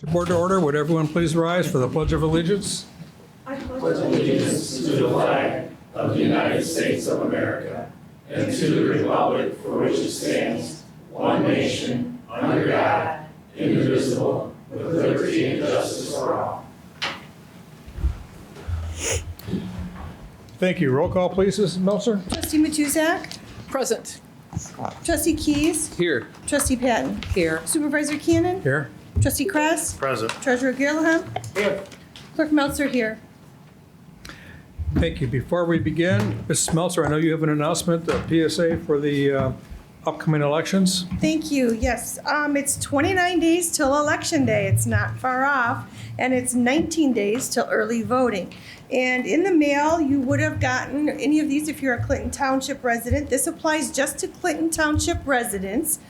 Board to order. Would everyone please rise for the Pledge of Allegiance? Pledge allegiance to the flag of the United States of America and to the republic for which it stands, one nation, under God, indivisible, with liberty and justice for all. Thank you. Roll call, please, Mrs. Meltzer. Trustee Matuzak. Present. Trustee Keys. Here. Trustee Patton. Here. Supervisor Cannon. Here. Trustee Kress. Present. Treasurer Gilliam. Here. Clerk Meltzer here. Thank you. Before we begin, Mrs. Meltzer, I know you have an announcement, a PSA for the upcoming elections. Thank you. Yes, it's 29 days till Election Day. It's not far off, and it's 19 days till early voting. And in the mail, you would have gotten any of these if you're a Clinton Township resident. This applies just to Clinton Township residents.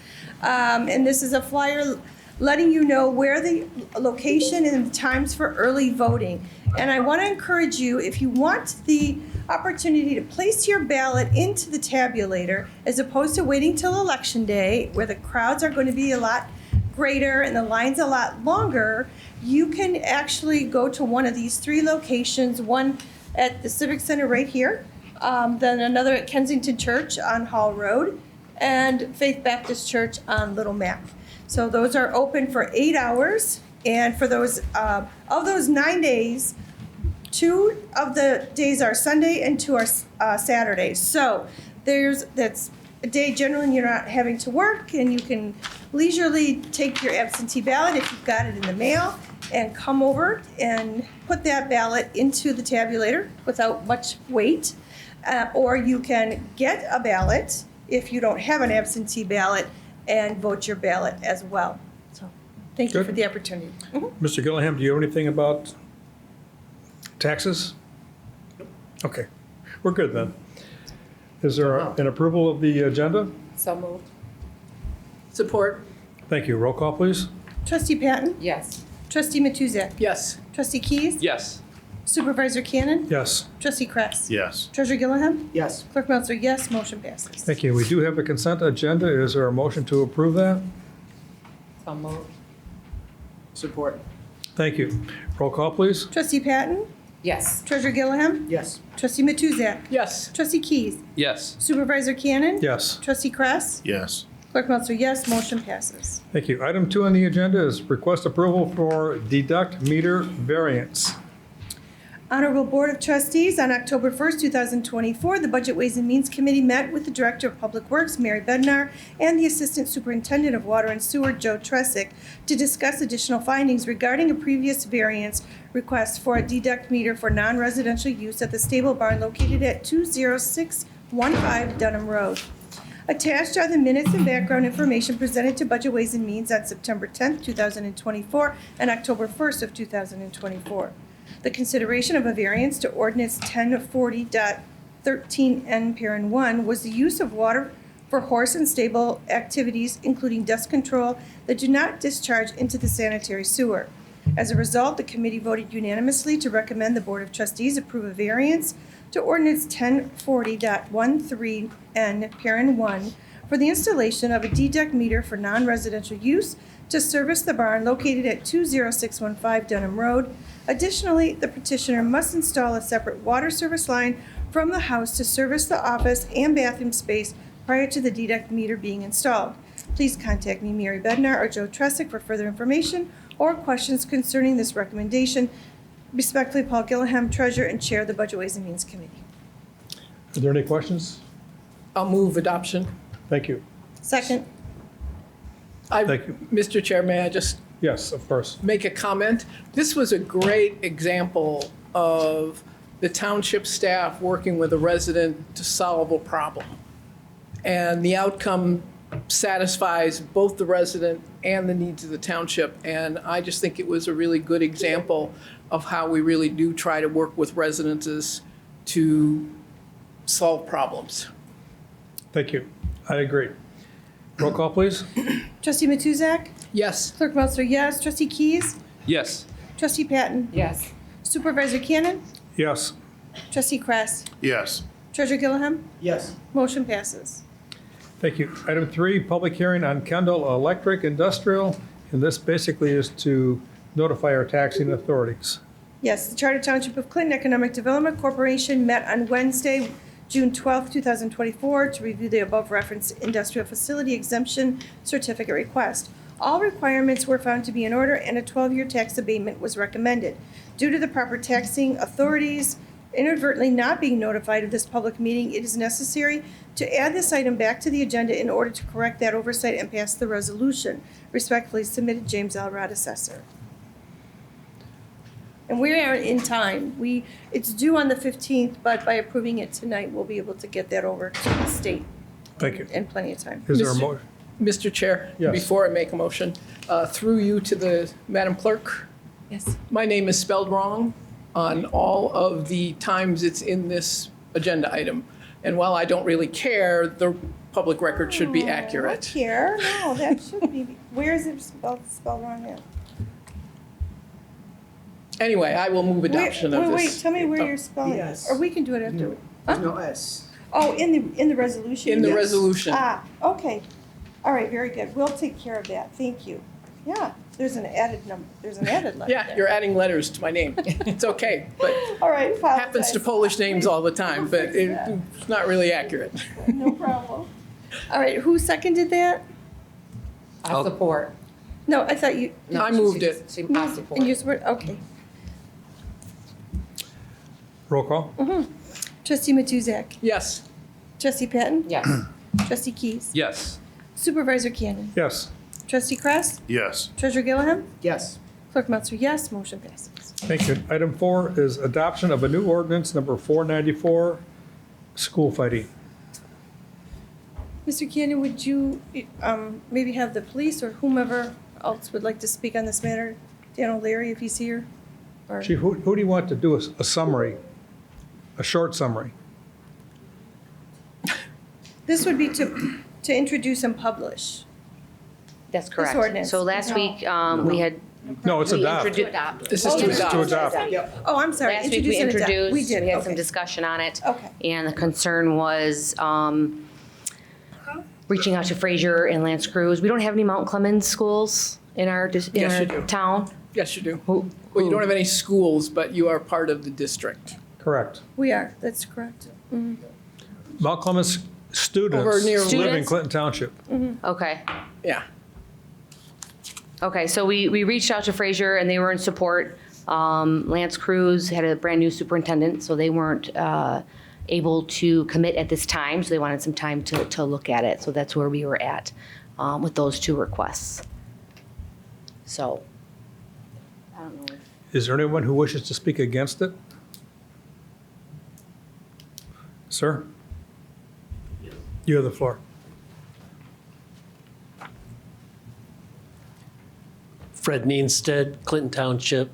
And this is a flyer letting you know where the location and the times for early voting. And I want to encourage you, if you want the opportunity to place your ballot into the tabulator, as opposed to waiting till Election Day, where the crowds are going to be a lot greater and the lines a lot longer, you can actually go to one of these three locations, one at the Civic Center right here, then another at Kensington Church on Hall Road, and Faith Baptist Church on Little Mac. So those are open for 8 hours, and for those, of those 9 days, 2 of the days are Sunday and 2 are Saturdays. So that's a day generally you're not having to work, and you can leisurely take your absentee ballot if you've got it in the mail and come over and put that ballot into the tabulator without much wait. Or you can get a ballot if you don't have an absentee ballot and vote your ballot as well. So thank you Good. for the opportunity. Mr. Gilliam, do you have anything about taxes? Okay, we're good then. Is there an approval of the agenda? So moved. Support. Thank you. Roll call, please. Trustee Patton. Yes. Trustee Matuzak. Yes. Trustee Keys. Yes. Supervisor Cannon. Yes. Trustee Kress. Yes. Treasurer Gilliam. Yes. Clerk Meltzer, yes. Motion passes. Thank you. We do have a consent agenda. Is there a motion to approve that? So moved. Support. Thank you. Roll call, please. Trustee Patton. Yes. Treasurer Gilliam. Yes. Trustee Matuzak. Yes. Trustee Keys. Yes. Supervisor Cannon. Yes. Trustee Kress. Yes. Clerk Meltzer, yes. Motion passes. Thank you. Item 2 on the agenda is request approval for deduct meter variance. Honorable Board of Trustees, on October 1st, 2024, the Budget Ways and Means Committee met with the Director of Public Works, Mary Bednar, and the Assistant Superintendent of Water and Sewer, Joe Tresick, to discuss additional findings regarding a previous variance request for a deduct meter for non-residential use at the stable barn located at 20615 Dunham Road. Attached are the minutes and background information presented to Budget Ways and Means on September 10th, 2024, and October 1st of 2024. The consideration of a variance to ordinance 1040.13N parent 1 was the use of water for horse and stable activities, including dust control, that do not discharge into the sanitary sewer. As a result, the committee voted unanimously to recommend the Board of Trustees approve a variance to ordinance 1040.13N parent 1 for the installation of a deduct meter for non-residential use to service the barn located at 20615 Dunham Road. Additionally, the petitioner must install a separate water service line from the house to service the office and bathroom space prior to the deduct meter being installed. Please contact me, Mary Bednar, or Joe Tresick for further information or questions concerning this recommendation. Respectfully, Paul Gilliam, Treasurer and Chair of the Budget Ways and Means Committee. Are there any questions? I'll move adoption. Thank you. Second. Thank you. Mr. Chair, may I just Yes, of course. make a comment? This was a great example of the township staff working with a resident to solve a problem. And the outcome satisfies both the resident and the needs of the township. And I just think it was a really good example of how we really do try to work with residents to solve problems. Thank you. I agree. Roll call, please. Trustee Matuzak. Yes. Clerk Meltzer, yes. Trustee Keys. Yes. Trustee Patton. Yes. Supervisor Cannon. Yes. Trustee Kress. Yes. Treasurer Gilliam. Yes. Motion passes. Thank you. Item 3, public hearing on Kendall Electric Industrial. And this basically is to notify our taxing authorities. Yes, the Charter Township of Clinton Economic Development Corporation met on Wednesday, June 12, 2024, to review the above referenced industrial facility exemption certificate request. All requirements were found to be in order and a 12-year tax abatement was recommended. Due to the proper taxing authorities inadvertently not being notified of this public meeting, it is necessary to add this item back to the agenda in order to correct that oversight and pass the resolution. Respectfully submitted, James L. Rod, Assessor. And we are in time. It's due on the 15th, but by approving it tonight, we'll be able to get that over to the state Thank you. in plenty of time. Is there a Mr. motion? Mr. Chair, Yes. before I make a motion, through you to the Madam Clerk, Yes. my name is spelled wrong on all of the times it's in this agenda item. And while I don't really care, the public record should be accurate. Here, no, that should be, where is it spelled wrong at? Anyway, I will move adoption of Wait, this. tell me where you're spelling it, Yes. or we can do it after. There's no S. Oh, in the resolution? In the Yes. resolution. Ah, okay. All right, very good. We'll take care of that. Thank you. Yeah, there's an added number, there's an added letter Yeah, there. you're adding letters to my name. It's okay, but All right, apologize. happens to Polish names all the time, but it's not really accurate. No problem. All right, who seconded that? I support. No, I thought you. No, I moved it. I support. And you support, okay. Roll call? Trustee Matuzak. Yes. Trustee Patton. Yes. Trustee Keys. Yes. Supervisor Cannon. Yes. Trustee Kress. Yes. Treasurer Gilliam. Yes. Clerk Melcher, yes. Motion passes. Thank you. Item 4 is adoption of a new ordinance, number 494, school fighting. Mr. Cannon, would you maybe have the police or whomever else would like to speak on this matter? Dan O'Leary, if he's here? Or- Chief, who do you want to do a summary, a short summary? This would be to introduce and publish. That's correct. ordinance. So last week, we had. No, it's we adopt. introdu- This is Oh, to this is To adopt. adopt. Oh, I'm sorry. Last week we Introduce and adopt. introduced, We did, we had some okay. discussion on it. Okay. And the concern was reaching out to Fraser and Lance Cruz. We don't have any Mount Clemens schools in our, Yes, you do. town. Yes, you do. Who- Well, you don't have any schools, but you are part of the district. Correct. We are, that's correct. Mount Clemens students Over near- live in Students? Clinton Township. Okay. Yeah. Okay, so we reached out to Fraser and they were in support. Lance Cruz had a brand new superintendent, so they weren't able to commit at this time, so they wanted some time to look at it. So that's where we were at with those two requests. So, I don't know. Is there anyone who wishes to speak against it? Sir? You have the floor. Fred Neenstead, Clinton Township,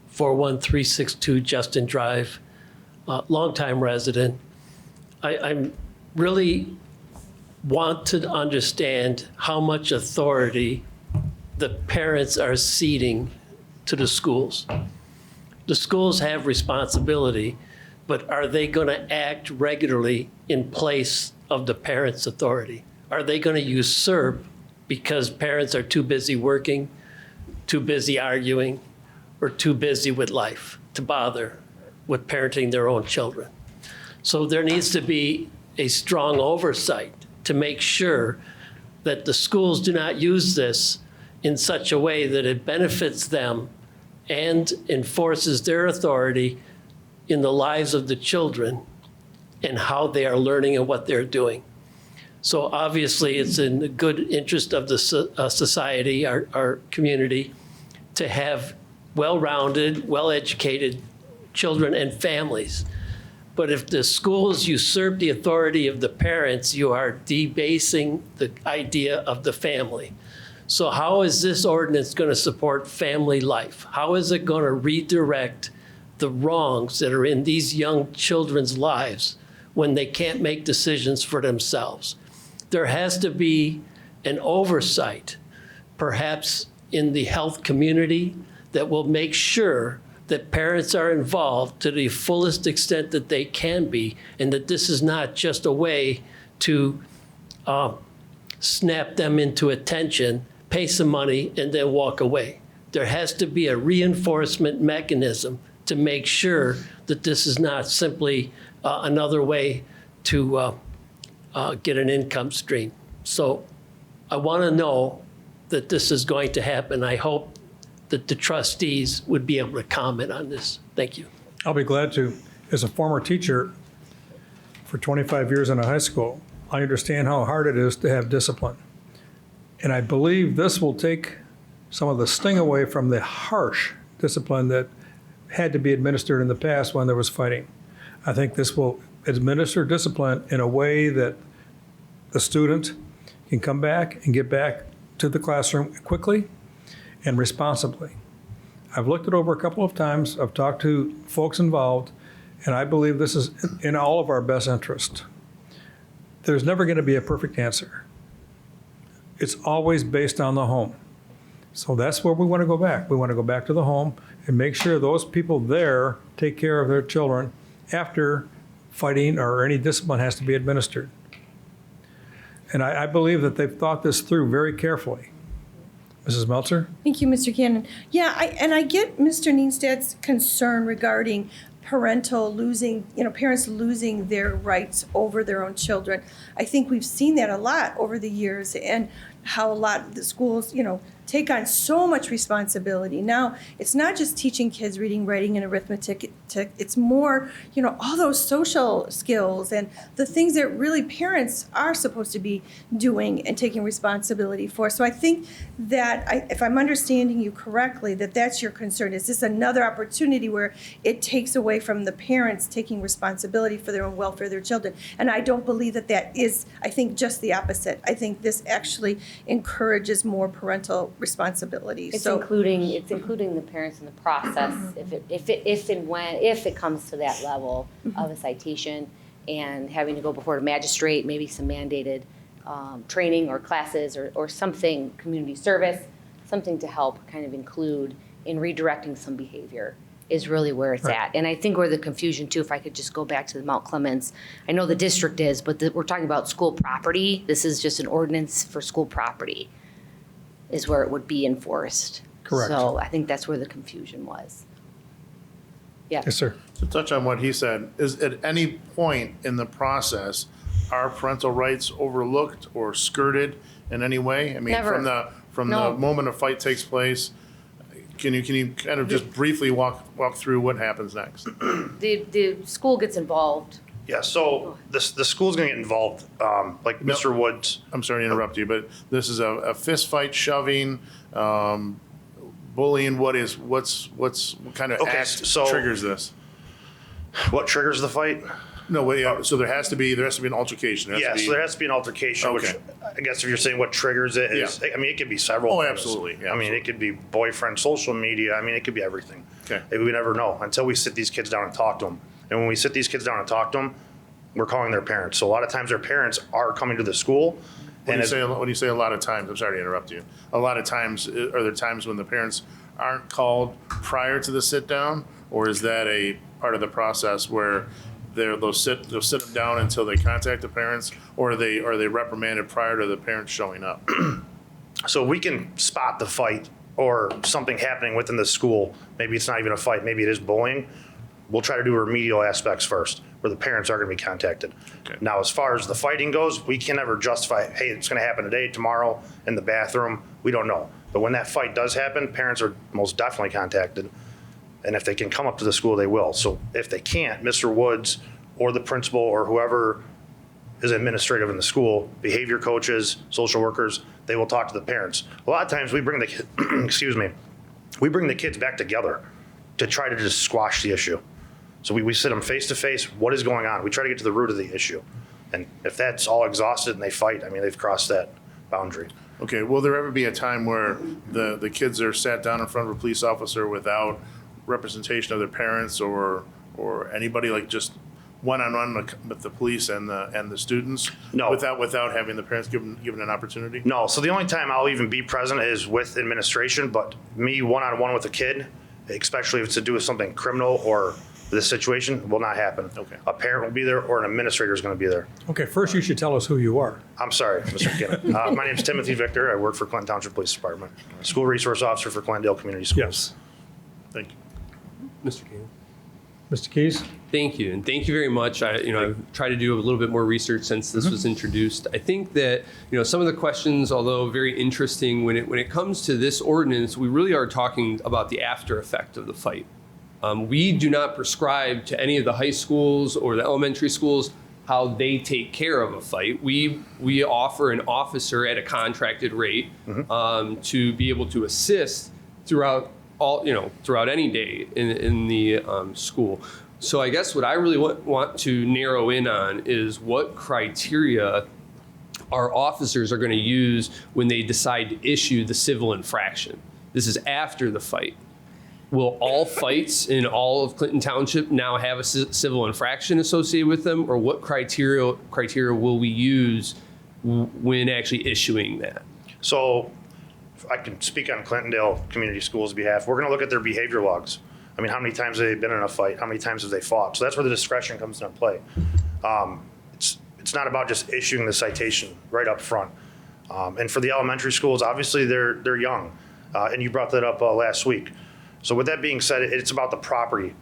41362 Justin Drive, longtime resident. I'm really want to understand how much authority the parents are ceding to the schools. The schools have responsibility, but are they going to act regularly in place of the parents' authority? Are they going to usurp because parents are too busy working, too busy arguing, or too busy with life to bother with parenting their own children? So there needs to be a strong oversight to make sure that the schools do not use this in such a way that it benefits them and enforces their authority in the lives of the children and how they are learning and what they're doing. So obviously, it's in the good interest of the society, our community, to have well-rounded, well-educated children and families. But if the schools usurp the authority of the parents, you are debasing the idea of the family. So how is this ordinance going to support family life? How is it going to redirect the wrongs that are in these young children's lives when they can't make decisions for themselves? There has to be an oversight, perhaps in the health community, that will make sure that parents are involved to the fullest extent that they can be, and that this is not just a way to snap them into attention, pay some money, and then walk away. there has to be a reinforcement mechanism to make sure that this is not simply another way to get an income stream. So I want to know that this is going to happen. I hope that the trustees would be able to comment on this. Thank you. I'll be glad to. As a former teacher for 25 years in a high school, I understand how hard it is to have discipline. And I believe this will take some of the sting away from the harsh discipline that had to be administered in the past when there was fighting. I think this will administer discipline in a way that the student can come back and get back to the classroom quickly and responsibly. I've looked it over a couple of times. I've talked to folks involved, and I believe this is in all of our best interest. There's never going to be a perfect answer. It's always based on the home. So that's where we want to go back. We want to go back to the home and make sure those people there take care of their children after fighting or any discipline has to be administered. And I believe that they've thought this through very carefully. Mrs. Meltzer? Thank you, Mr. Cannon. Yeah, I get Mr. Neenstadt's concern regarding parents losing their rights over their own children. I think we've seen that a lot over the years, and how a lot of the schools, take on so much responsibility. Now, it's not just teaching kids reading, writing, and arithmetic. It's more, all those social skills and the things that really parents are supposed to be doing and taking responsibility for. So I think that, if I'm understanding you correctly, that's your concern. Is this another opportunity where it takes away from the parents taking responsibility for their own welfare of their children? And I don't believe that is, I think, just the opposite. I think this actually encourages more parental responsibility. It's including the parents in the process if it comes to that level of a citation and having to go before a magistrate, maybe some mandated training or classes or something, community service, something to help kind of include in redirecting some behavior is really where it's at. And I think where the confusion too, if I could just go back to the Mount Clemens, I know the district is, but we're talking about school property. This is just an ordinance for school property is where it would be enforced. Correct. So I think that's where the confusion was. Yeah. Yes, sir. To touch on what he said, is at any point in the process, are parental rights overlooked or skirted in any way? I mean, Never. from No. the moment a fight takes place, can you kind of just briefly walk through what happens next? The school gets involved. Yeah, so the school's gonna get involved, like Mr. Woods. I'm sorry to interrupt you, but this is a fist fight, shoving, bullying. What kind of Okay, act so- triggers this? What triggers the fight? No, wait, so there has to be an altercation. Yeah, so there has to be an altercation, which Okay. I guess if you're saying what triggers it is, Yeah. I mean, it could be several Oh, things. absolutely, yeah, I mean, it could be boyfriend, social media. I mean, it could be everything. Okay. We never know until we sit these kids down and talk to them. And when we sit these kids down and talk to them, we're calling their parents. So a lot of times their parents are coming to the school. When And you say a lot of times, I'm sorry to interrupt you. A lot of times, are there times when the parents aren't called prior to the sit down, or is that a part of the process where they'll sit them down until they contact the parents, or are they reprimanded prior to the parents showing up? So we can spot the fight or something happening within the school. Maybe it's not even a fight. Maybe it is bullying. We'll try to do remedial aspects first, where the parents are going to be contacted. Okay. Now, as far as the fighting goes, we can never justify, hey, it's going to happen today, tomorrow, in the bathroom. We don't know. But when that fight does happen, parents are most definitely contacted. And if they can come up to the school, they will. So if they can't, Mr. Woods or the principal or whoever is administrative in the school, behavior coaches, social workers, they will talk to the parents. A lot of times we bring we bring the kids back together to try to just squash the issue. So we sit them face to face. What is going on? We try to get to the root of the issue. And if that's all exhausted and they fight, I mean, they've crossed that boundary. Okay, will there ever be a time where the kids are sat down in front of a police officer without representation of their parents or anybody, like just one-on-one with the police and the students? No. Without having the parents given an opportunity? No, so the only time I'll even be present is with administration, but me one-on-one with a kid, especially if it's to do with something criminal or This situation will not happen. Okay. A parent will be there or an administrator is going to be there. Okay, first you should tell us who you are. I'm sorry, Mr. McKinnon. My name is Timothy Victor. I work for Clinton Township Police Department. School resource officer for Glendale Community Schools. Yes. Thank you. Mr. King. Mr. Keys? Thank you, and thank you very much. I've tried to do a little bit more research since this was introduced. I think that some of the questions, although very interesting, when it comes to this ordinance, we really are talking about the after effect of the fight. We do not prescribe to any of the high schools or the elementary schools how they take care of a fight. We offer an officer at a contracted rate to be able to assist throughout any day in the school. So I guess what I really want to narrow in on is what criteria our officers are going to use when they decide to issue the civil infraction. This is after the fight. Will all fights in all of Clinton Township now have a civil infraction associated with them, or what criteria will we use when actually issuing that? So if I can speak on Clintondale Community Schools' behalf. We're going to look at their behavior logs. I mean, how many times have they been in a fight? How many times have they fought? So that's where the discretion comes into play. It's not about just issuing the citation right up front. And for the elementary schools, obviously they're young, and you brought that up last week. So with that being said, it's about the property.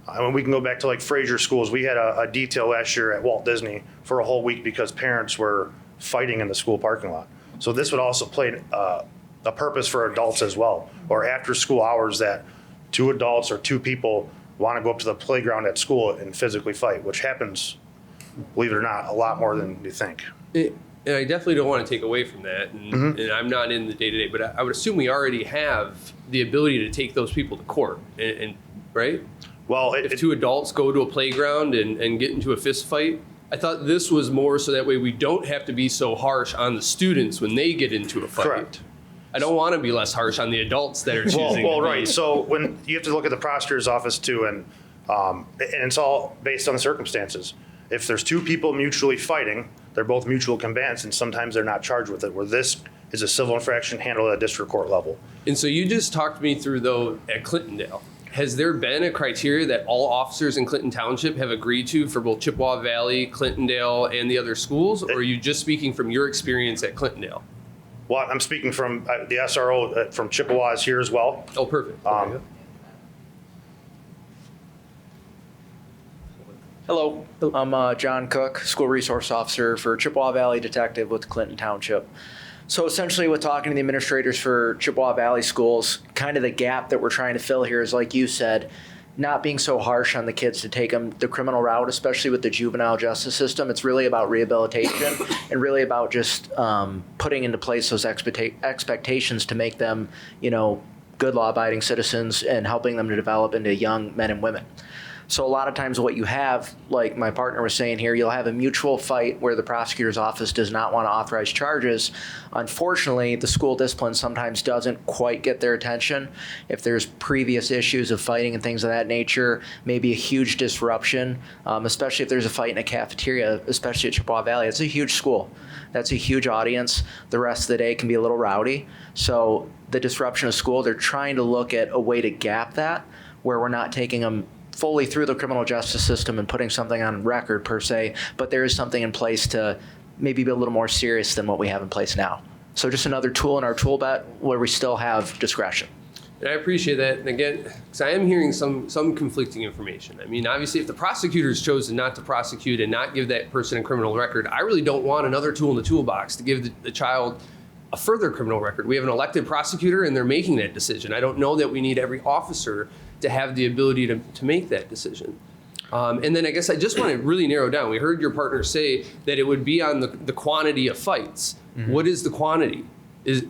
I mean, we can go back to like Fraser Schools. We had a detail last year at Walt Disney for a whole week because parents were fighting in the school parking lot. So this would also play a purpose for adults as well, or after school hours that 2 adults or 2 people want to go up to the playground at school and physically fight, which happens, believe it or not, a lot more than you think. And I definitely don't want to take away from that, and I'm not in the day-to-day, but I would assume we already have the ability to take those people to court, and right? Well, If 2 adults go to a playground and get into a fist fight, I thought this was more so that way we don't have to be so harsh on the students when they get into a fight. Correct. I don't want to be less harsh on the adults that are choosing Well, to be. right. So when you have to look at the prosecutor's office too, and it's all based on the circumstances. If there's 2 people mutually fighting, they're both mutual combatants, and sometimes they're not charged with it. Where this is a civil infraction handled at a district court level. And so you just talked me through, though, at Clintondale. Has there been a criteria that all officers in Clinton Township have agreed to for both Chippewa Valley, Clintondale, and the other schools? Or are you just speaking from your experience at Clintondale? Well, I'm speaking from the SRO from Chippewa is here as well. Oh, perfect. Hello, I'm John Cook, School Resource Officer for Chippewa Valley Detective with Clinton Township. So essentially, with talking to the administrators for Chippewa Valley schools, kind of the gap that we're trying to fill here is, like you said, not being so harsh on the kids to take them the criminal route, especially with the juvenile justice system. It's really about rehabilitation and really about just putting into place those expectations to make them, good law-abiding citizens and helping them to develop into young men and women. So a lot of times what you have, like my partner was saying here, you'll have a mutual fight where the prosecutor's office does not want to authorize charges. Unfortunately, the school discipline sometimes doesn't quite get their attention. If there's previous issues of fighting and things of that nature, maybe a huge disruption, especially if there's a fight in a cafeteria, especially at Chippewa Valley. It's a huge school. That's a huge audience. The rest of the day can be a little rowdy. So the disruption of school, they're trying to look at a way to gap that where we're not taking them fully through the criminal justice system and putting something on record per se, but there is something in place to maybe be a little more serious than what we have in place now. So just another tool in our tool belt where we still have discretion. And I appreciate that. And again, because I am hearing some conflicting information. I mean, obviously, if the prosecutor's chosen not to prosecute and not give that person a criminal record, I really don't want another tool in the toolbox to give the child a further criminal record. We have an elected prosecutor, and they're making that decision. I don't know that we need every officer to have the ability to make that decision. And then I guess I just want to really narrow down. We heard your partner say that it would be on the quantity of fights. Mm-hmm. What is the quantity? Is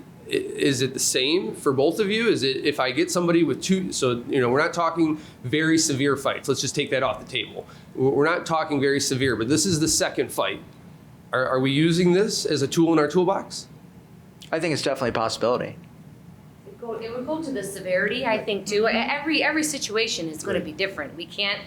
it the same for both of you? Is it if I get somebody with 2, so we're not talking very severe fights. Let's just take that off the table. We're not talking very severe, but this is the second fight. Are we using this as a tool in our toolbox? I think it's definitely a possibility. It would go to the severity, I think, too. Every situation is going to be different. We can't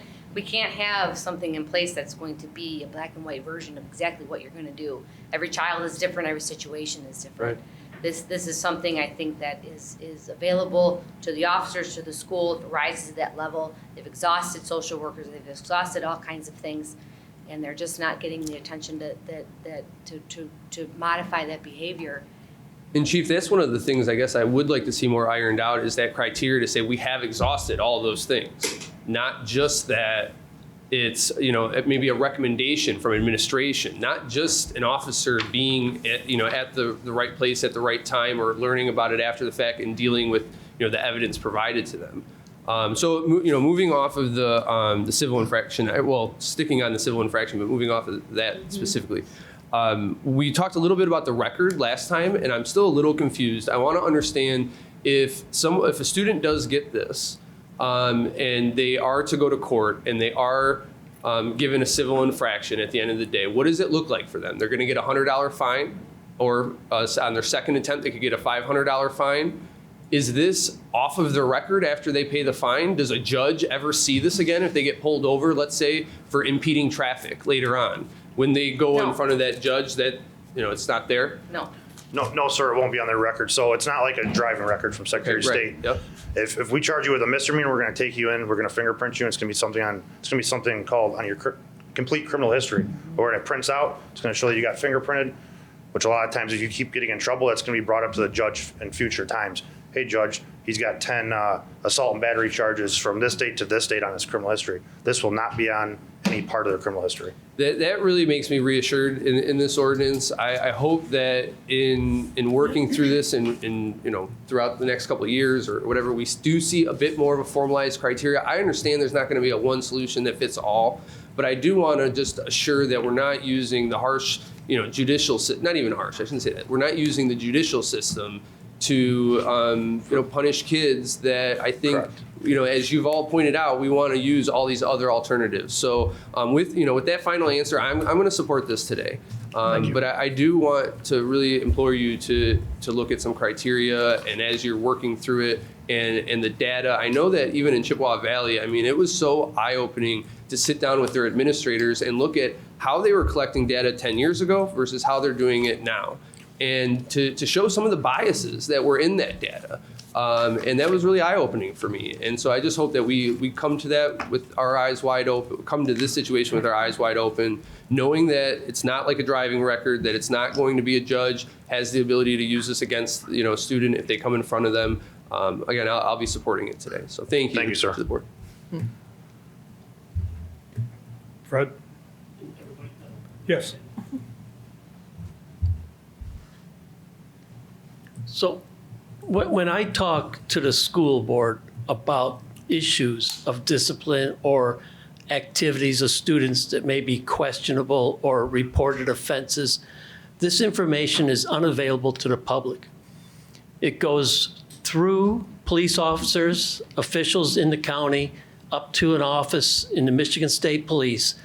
have something in place that's going to be a black and white version of exactly what you're going to do. Every child is different. Every situation is different. This is something I think that is available to the officers, to the school. If it rises to that level, they've exhausted social workers, they've exhausted all kinds of things, and they're just not getting the attention to modify that behavior. And Chief, that's one of the things I guess I would like to see more ironed out is that criteria to say we have exhausted all those things, not just that it's, maybe a recommendation from administration, not just an officer being at the right place at the right time or learning about it after the fact and dealing with, the evidence provided to them. So moving off of the civil infraction, sticking on the civil infraction, but moving off of that specifically. We talked a little bit about the record last time, and I'm still a little confused. I want to understand if a student does get this, and they are to go to court, and they are given a civil infraction at the end of the day, what does it look like for them? They're going to get a $100 fine, or on their second attempt, they could get a $500 fine. Is this off of their record after they pay the fine? Does a judge ever see this again if they get pulled over, let's say, for impeding traffic later on? When they go No. in front of that judge, that it's not there? No. No, sir, it won't be on their record. So it's not like a driving record from Secretary of Okay, right. State. Yep. If we charge you with a misdemeanor, we're going to take you in, we're going to fingerprint you, and it's going to be something called on your complete criminal history. Or when it prints out, it's going to show that you got fingerprinted, which a lot of times if you keep getting in trouble, that's going to be brought up to the judge in future times. Hey, judge, he's got 10 assault and battery charges from this date to this date on his criminal history. This will not be on any part of their criminal history. That really makes me reassured in this ordinance. I hope that in working through this and throughout the next couple of years or whatever, we do see a bit more of a formalized criteria. I understand there's not going to be a one solution that fits all, but I do want to just assure that we're not using the harsh, judicial, not even harsh, I shouldn't say that. We're not using the judicial system to punish kids that I think, Correct. as you've all pointed out, we want to use all these other alternatives. So with that final answer, I'm going to support this today. But I do want to really implore you to look at some criteria, and as you're working through it and the data, I know that even in Chippewa Valley, it was so eye-opening to sit down with their administrators and look at how they were collecting data 10 years ago versus how they're doing it now. And to show some of the biases that were in that data. And that was really eye-opening for me. And so I just hope that we come to that with our eyes wide open, come to this situation with our eyes wide open, knowing that it's not like a driving record, that it's not going to be a judge has the ability to use this against a student if they come in front of them. Again, I'll be supporting it today. So thank you. Thank you, sir. To the board. Fred? Yes. So when I talk to the school board about issues of discipline or activities of students that may be questionable or reported offenses, this information is unavailable to the public. It goes through police officers, officials in the county, up to an office in the Michigan State Police,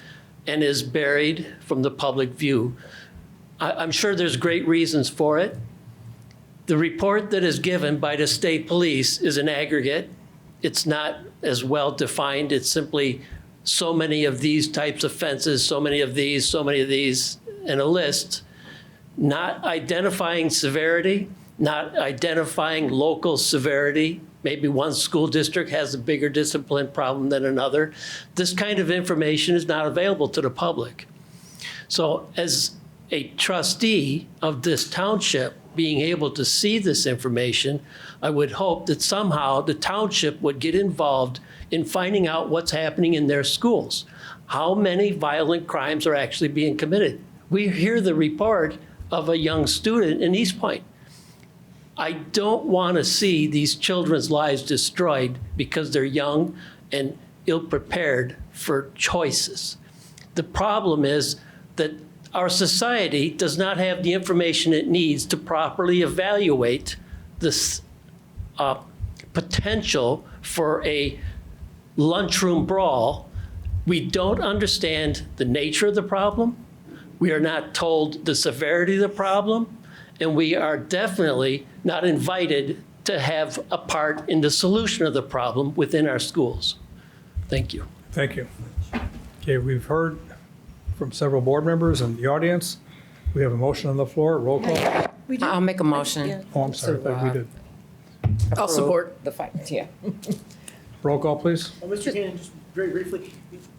and is buried from the public view. I'm sure there's great reasons for it. The report that is given by the state police is an aggregate. It's not as well defined. It's simply so many of these types of offenses, so many of these, and a list, not identifying severity, not identifying local severity. Maybe one school district has a bigger discipline problem than another. This kind of information is not available to the public. So as a trustee of this township, being able to see this information, I would hope that somehow the township would get involved in finding out what's happening in their schools. How many violent crimes are actually being committed? We hear the report of a young student in East Point. I don't want to see these children's lives destroyed because they're young and ill-prepared for choices. The problem is that our society does not have the information it needs to properly evaluate this potential for a lunchroom brawl. We don't understand the nature of the problem. We are not told the severity of the problem, and we are definitely not invited to have a part in the solution of the problem within our schools. Thank you. Thank you. Okay, we've heard from several board members and the audience. We have a motion on the floor. Roll call. We do? I'll make a motion. Yeah. Oh, I'm sorry, I thought we did. I'll support. The fight, yeah. Roll call, please. Mr. Cannon, just very briefly,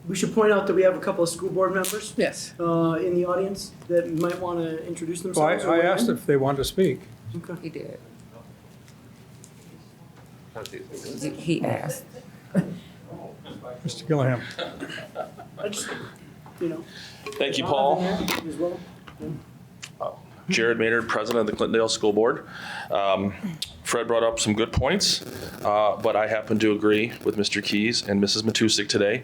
we should point out that we have a couple of school board members Yes. in the audience that might want to introduce Well, themselves. or I weigh asked in. if they wanted to speak. Okay. He did. He asked. Mr. Gilliam. I just, you know. Thank you, Paul. As well. Jared Maynard, President of the Clintondale School Board. Fred brought up some good points, but I happen to agree with Mr. Keys and Mrs. Matusik today.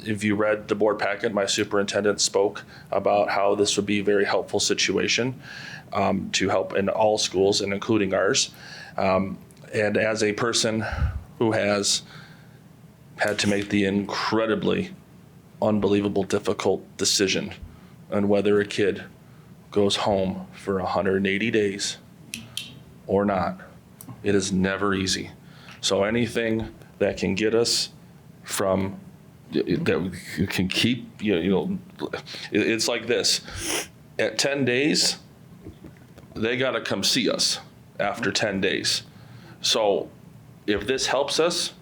If you read the board packet, my superintendent spoke about how this would be a very helpful situation to help in all schools and including ours. And as a person who has had to make the incredibly unbelievable difficult decision on whether a kid goes home for 180 days or not. It is never easy. So anything that can get us from, that we can keep, it's like this. At 10 days, they got to come see us after 10 days. So if this helps us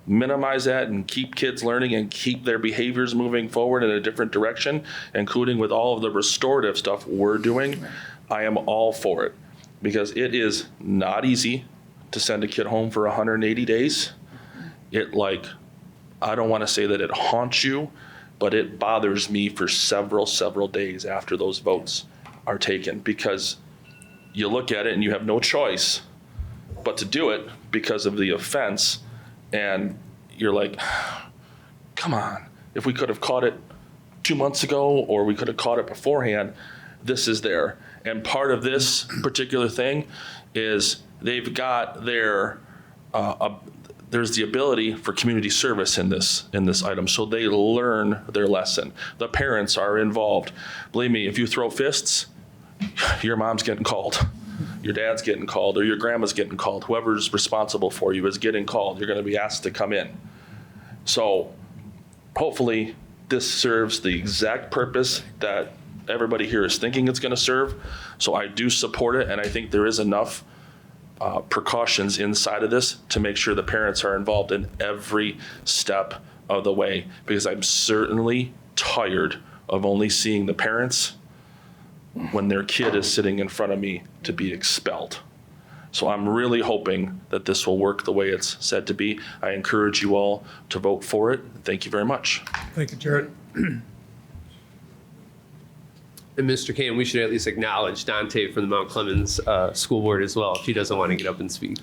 minimize that and keep kids learning and keep their behaviors moving forward in a different direction, including with all of the restorative stuff we're doing, I am all for it. Because it is not easy to send a kid home for 180 days. I don't want to say that it haunts you, but it bothers me for several days after those votes are taken, because you look at it and you have no choice but to do it because of the offense. And you're like, come on, if we could have caught it 2 months ago or we could have caught it beforehand, this is there. And part of this particular thing is they've got there's the ability for community service in this item. So they learn their lesson. The parents are involved. Believe me, if you throw fists, your mom's getting called. Your dad's getting called, or your grandma's getting called. Whoever's responsible for you is getting called. You're going to be asked to come in. So hopefully this serves the exact purpose that everybody here is thinking it's going to serve. So I do support it, and I think there is enough precautions inside of this to make sure the parents are involved in every step of the way, because I'm certainly tired of only seeing the parents when their kid is sitting in front of me to be expelled. So I'm really hoping that this will work the way it's said to be. I encourage you all to vote for it. Thank you very much. Thank you, Jared. And Mr. Kane, we should at least acknowledge Dante from the Mount Clemens School Board as well, if he doesn't want to get up and speak.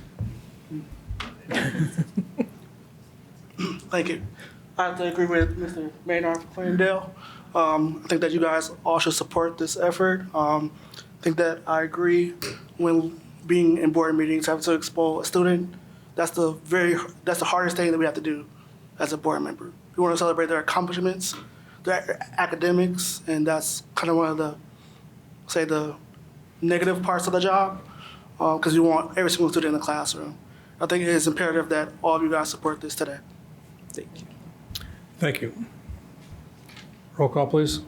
Thank you. I have to agree with Mr. Maynard from Clintondale. I think that you guys all should support this effort. I think that I agree when being in board meetings, having to expel a student, that's the hardest thing that we have to do as a board member. We want to celebrate their accomplishments, their academics, and that's kind of one of the negative parts of the job, because you want every single student in the classroom. I think it is imperative that all of you guys support this today. Thank you. Thank you. Roll call, please.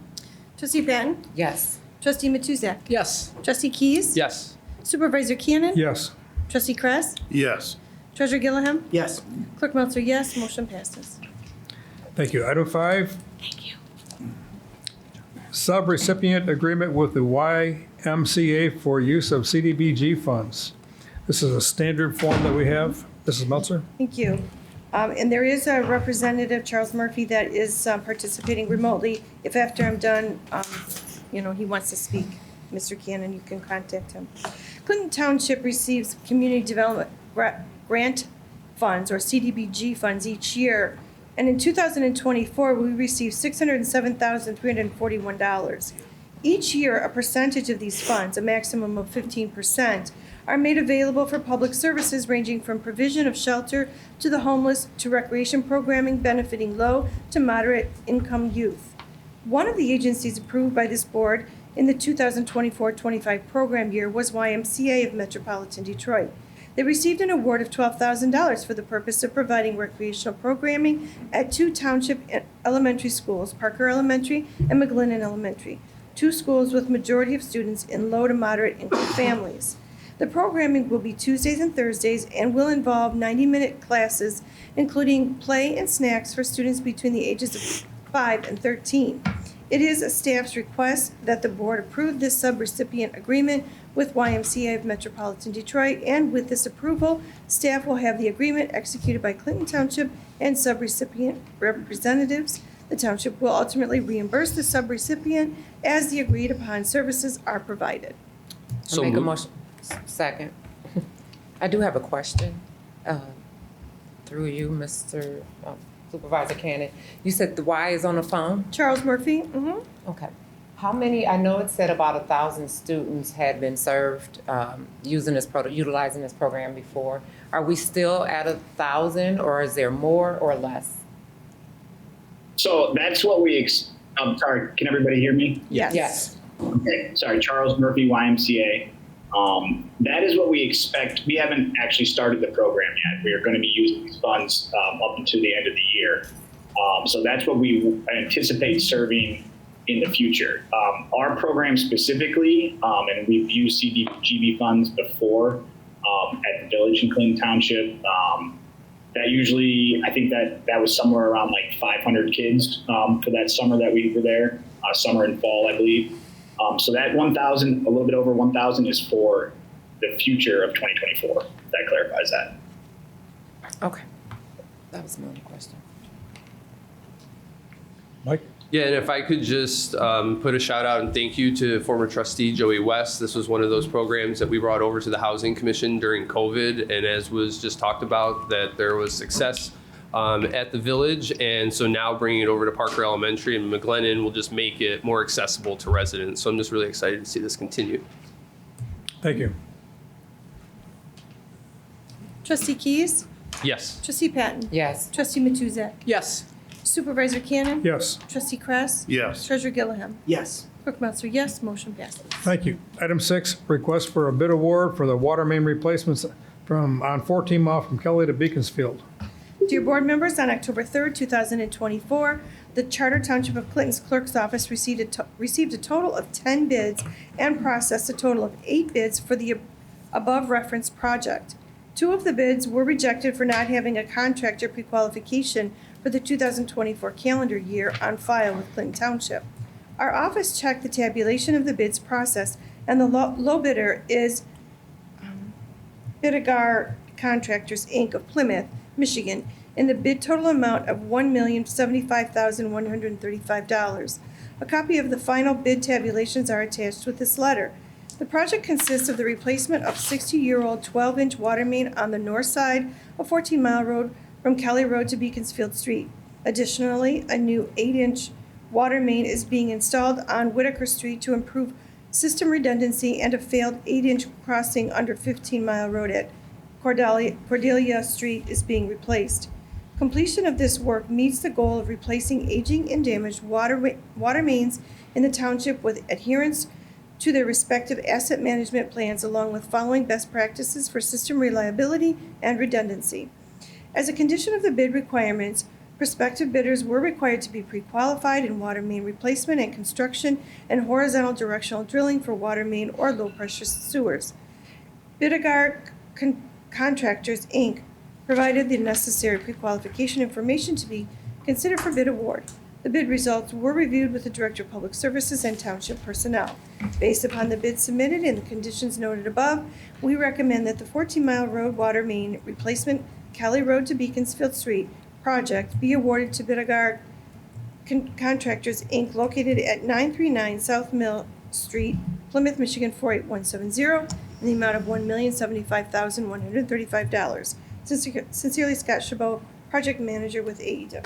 Trustee Patton? Yes. Trustee Matuzak? Yes. Trustee Keys? Yes. Supervisor Cannon? Yes. Trustee Kress? Yes. Treasurer Gilliam? Yes. Clerk Meltzer, yes. Motion passes. Thank you. Item 5. Thank you. Sub-recipient agreement with the YMCA for use of CDBG funds. This is a standard form that we have. Mrs. Meltzer? Thank you. And there is a representative, Charles Murphy, that is participating remotely. If after I'm done, he wants to speak, Mr. Cannon, you can contact him. Clinton Township receives community development grant funds, or CDBG funds, each year. And in 2024, we received $607,341. Each year, a percentage of these funds, a maximum of 15%, are made available for public services ranging from provision of shelter to the homeless to recreation programming benefiting low to moderate income youth. One of the agencies approved by this board in the 2024-25 program year was YMCA of Metropolitan Detroit. They received an award of $12,000 for the purpose of providing recreational programming at 2 township elementary schools, Parker Elementary and McGlinnan Elementary. to schools with majority of students in low to moderate income families. The programming will be Tuesdays and Thursdays and will involve 90-minute classes, including play and snacks for students between the ages of 5 and 13. It is a staff's request that the board approve this subrecipient agreement with YMCA of Metropolitan Detroit, and with this approval, staff will have the agreement executed by Clinton Township and subrecipient representatives. The township will ultimately reimburse the subrecipient as the agreed upon services are provided. So Make a moved. motion. Second. I do have a question, through you, Mr. Supervisor Cannon. You said the Y is on the phone? Charles Murphy? Okay. How many, I know it said about 1,000 students had been served, utilizing this program before. Are we still at 1,000, or is there more or less? So that's what I'm sorry, can everybody hear me? Yes. Okay, sorry, Charles Murphy, YMCA. That is what we expect. We haven't actually started the program yet. We are going to be using these funds up until the end of the year. So that's what we anticipate serving in the future. Our program specifically, and we've used CDBG funds before at the village in Clinton Township. That usually, I think that was somewhere around like 500 kids for that summer that we were there, summer and fall, I believe. So that 1,000, a little bit over 1,000 is for the future of 2024. That clarifies that. Okay. That was my only question. Mike? Yeah, and if I could just put a shout out and thank you to former trustee Joey West. This was one of those programs that we brought over to the Housing Commission during COVID, and as was just talked about, that there was success at the village, and so now bringing it over to Parker Elementary and McGlennon will just make it more accessible to residents. So I'm just really excited to see this continue. Thank you. Trustee Keys? Yes. Trustee Patton? Yes. Trustee Matuzak? Yes. Supervisor Cannon? Yes. Trustee Kress? Yes. Treasurer Gilliam? Yes. Clerk Melser, yes. Motion passes. Thank you. Item 6, request for a bid award for the water main replacements on 14 Mile from Kelly to Beaconsfield. Dear board members, on October 3rd, 2024, the Charter Township of Clinton's Clerk's Office received a total of 10 bids and processed a total of 8 bids for the above referenced project. 2 of the bids were rejected for not having a contractor pre-qualification for the 2024 calendar year on file with Clinton Township. Our office checked the tabulation of the bids processed, and the low bidder is Bidigar Contractors, Inc. of Plymouth, Michigan, in the bid total amount of $1,075,135. A copy of the final bid tabulations are attached with this letter. The project consists of the replacement of 60-year-old 12-inch water main on the north side of 14 Mile Road from Kelly Road to Beaconsfield Street. Additionally, a new 8-inch water main is being installed on Whitaker Street to improve system redundancy, and a failed 8-inch crossing under 15 Mile Road at Cordelia Street is being replaced. Completion of this work meets the goal of replacing aging and damaged water mains in the township with adherence to their respective asset management plans, along with following best practices for system reliability and redundancy. As a condition of the bid requirements, prospective bidders were required to be pre-qualified in water main replacement and construction and horizontal directional drilling for water main or low-pressure sewers. Bidigar Contractors, Inc. provided the necessary pre-qualification information to be considered for bid award. The bid results were reviewed with the Director of Public Services and Township personnel. Based upon the bid submitted and the conditions noted above, we recommend that the 14 Mile Road water main replacement Kelly Road to Beaconsfield Street project be awarded to Bidigar Contractors, Inc., located at 939 South Mill Street, Plymouth, Michigan 48170, in the amount of $1,075,135. Sincerely, Scott Chabot, Project Manager with AEW.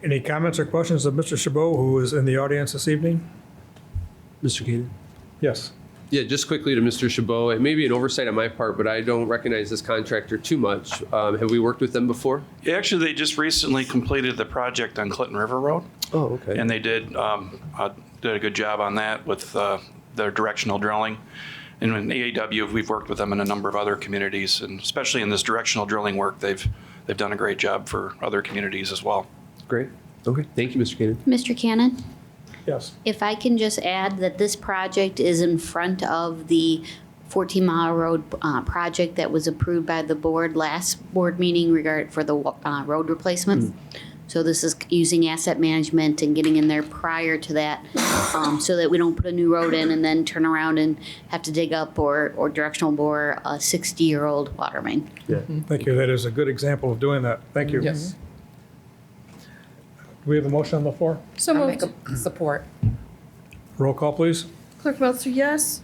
Any comments or questions of Mr. Chabot, who is in the audience this evening? Mr. Keenan? Yes. Yeah, just quickly to Mr. Chabot, it may be an oversight on my part, but I don't recognize this contractor too much. Have we worked with them before? Yeah, actually, they just recently completed the project on Clinton River Road. Oh, okay. And they did a good job on that with their directional drilling. And in AAW, we've worked with them in a number of other communities, and especially in this directional drilling work, they've done a great job for other communities as well. Great. Okay. Thank you, Mr. Keenan. Mr. Cannon? Yes. If I can just add that this project is in front of the 14 Mile Road project that was approved by the board last board meeting for the road replacements. So this is using asset management and getting in there prior to that, so that we don't put a new road in and then turn around and have to dig up or directional bore a 60-year-old water main. Yeah. Thank you. That is a good example of doing that. Thank you. Yes. Do we have a motion on the floor? So I'll moved. make a support. Roll call, please. Clerk Meltzer, yes.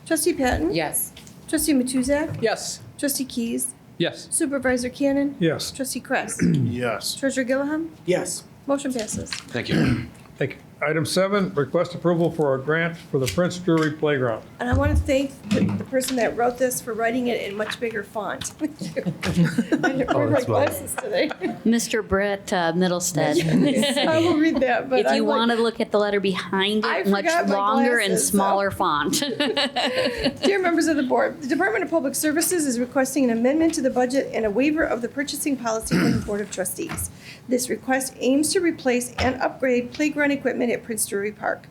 Trustee Patton? Yes. Trustee Matuzak? Yes. Trustee Keys? Yes. Supervisor Cannon? Yes. Trustee Kress? Yes. Treasurer Gilliam? Yes. Motion passes. Thank you. Thank you. Item 7, request approval for a grant for the Prince Drury Playground. And I want to thank the person that wrote this for writing it in much bigger font. I didn't bring my glasses today. Mr. Brett Middlestead. I will read that, but If you want to look at the letter behind I it, much forgot my longer and glasses, so- smaller font. Dear members of the board, the Department of Public Services is requesting an amendment to the budget and a waiver of the purchasing policy from the Board of Trustees. This request aims to replace and upgrade playground equipment at Prince Drury Park.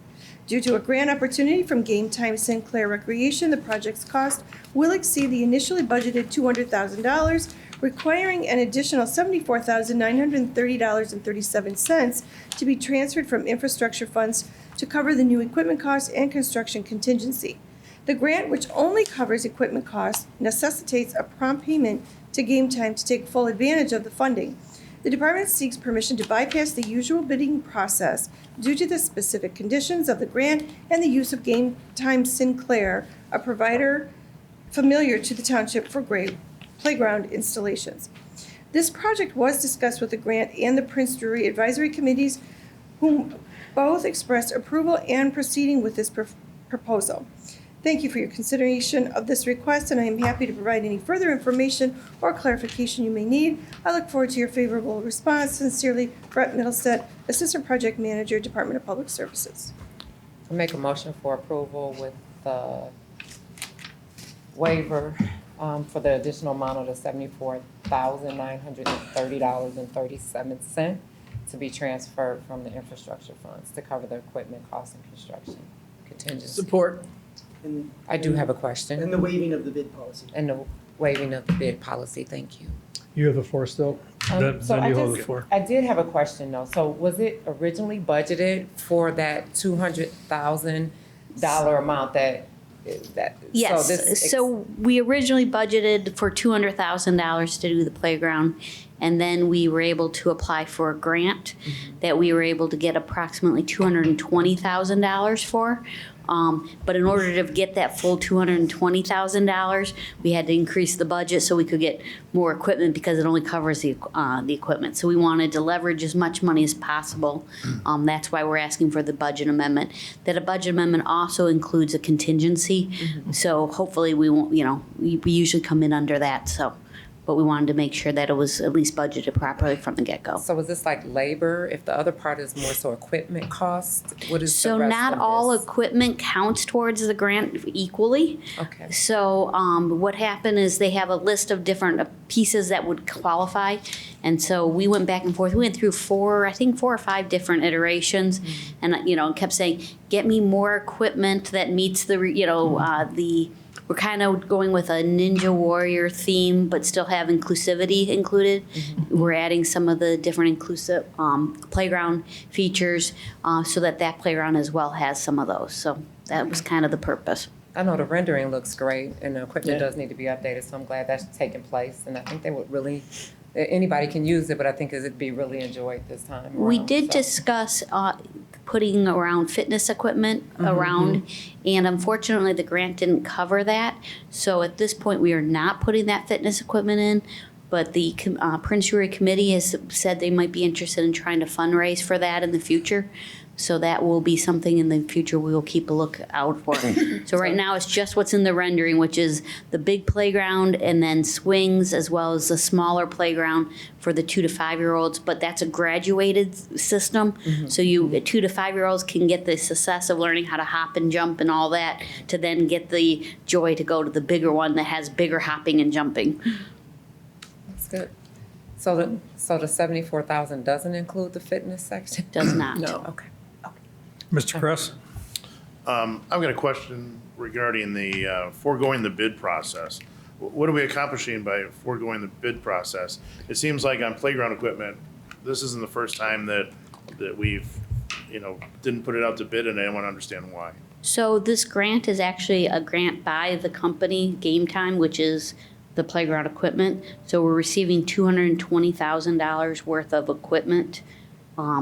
Due to a grant opportunity from Game Time Sinclair Recreation, the project's cost will exceed the initially budgeted $200,000, requiring an additional $74,930.37 to be transferred from infrastructure funds to cover the new equipment costs and construction contingency. The grant, which only covers equipment costs, necessitates a prompt payment to Game Time to take full advantage of the funding. The department seeks permission to bypass the usual bidding process due to the specific conditions of the grant and the use of Game Time Sinclair, a provider familiar to the township for great playground installations. This project was discussed with the grant and the Prince Drury Advisory Committees, whom both expressed approval and proceeding with this proposal. Thank you for your consideration of this request, and I am happy to provide any further information or clarification you may need. I look forward to your favorable response. Sincerely, Brett Middlestead, Assistant Project Manager, Department of Public Services. I make a motion for approval with the waiver for the additional amount of the $74,930.37 to be transferred from the infrastructure funds to cover the equipment costs and construction contingency. Support. And, I do have a question. and the waiving of the bid policy. And the waiving of the bid policy, thank you. You have the floor still? Then So you hold the floor. I did have a question though. So was it originally budgeted for that $200,000 amount that? Yes, so we originally budgeted for $200,000 to do the playground, and then we were able to apply for a grant that we were able to get approximately $220,000 for. But in order to get that full $220,000, we had to increase the budget so we could get more equipment because it only covers the equipment. So we wanted to leverage as much money as possible. That's why we're asking for the budget amendment. That a budget amendment also includes a contingency. So hopefully we won't, we usually come in under that. So, but we wanted to make sure that it was at least budgeted properly from the get-go. So is this like labor? If the other part is more so equipment cost, what is So the rest not of all this? equipment counts towards the grant equally. Okay. So what happened is they have a list of different pieces that would qualify. And so we went back and forth. We went through four or five different iterations, and kept saying, "Get me more equipment that meets the We're kind of going with a Ninja Warrior theme, but still have inclusivity included. We're adding some of the different inclusive playground features so that playground as well has some of those. So that was kind of the purpose. I know the rendering looks great and the equipment Yeah. does need to be updated, so I'm glad that's taking place. And I think they would really, anybody can use it, but I think it'd be really enjoyed this time We around, did so. discuss putting around fitness equipment around, and unfortunately the grant didn't cover that. So at this point, we are not putting that fitness equipment in, but the Prince Drury Committee has said they might be interested in trying to fundraise for that in the future. So that will be something in the future we will keep a look out for. So right now, it's just what's in the rendering, which is the big playground and then swings, as well as the smaller playground for the 2 to 5-year-olds. But that's a graduated system. So 2 to 5-year-olds can get the success of learning how to hop and jump and all that, to then get the joy to go to the bigger one that has bigger hopping and jumping. That's good. So the $74,000 doesn't include the fitness section? Does not. No. Okay. Mr. Kress? I've got a question regarding the foregoing the bid process. What are we accomplishing by foregoing the bid process? It seems like on playground equipment, this isn't the first time that we've, didn't put it out to bid, and I want to understand why. So this grant is actually a grant by the company, Game Time, which is the playground equipment. So we're receiving $220,000 worth of equipment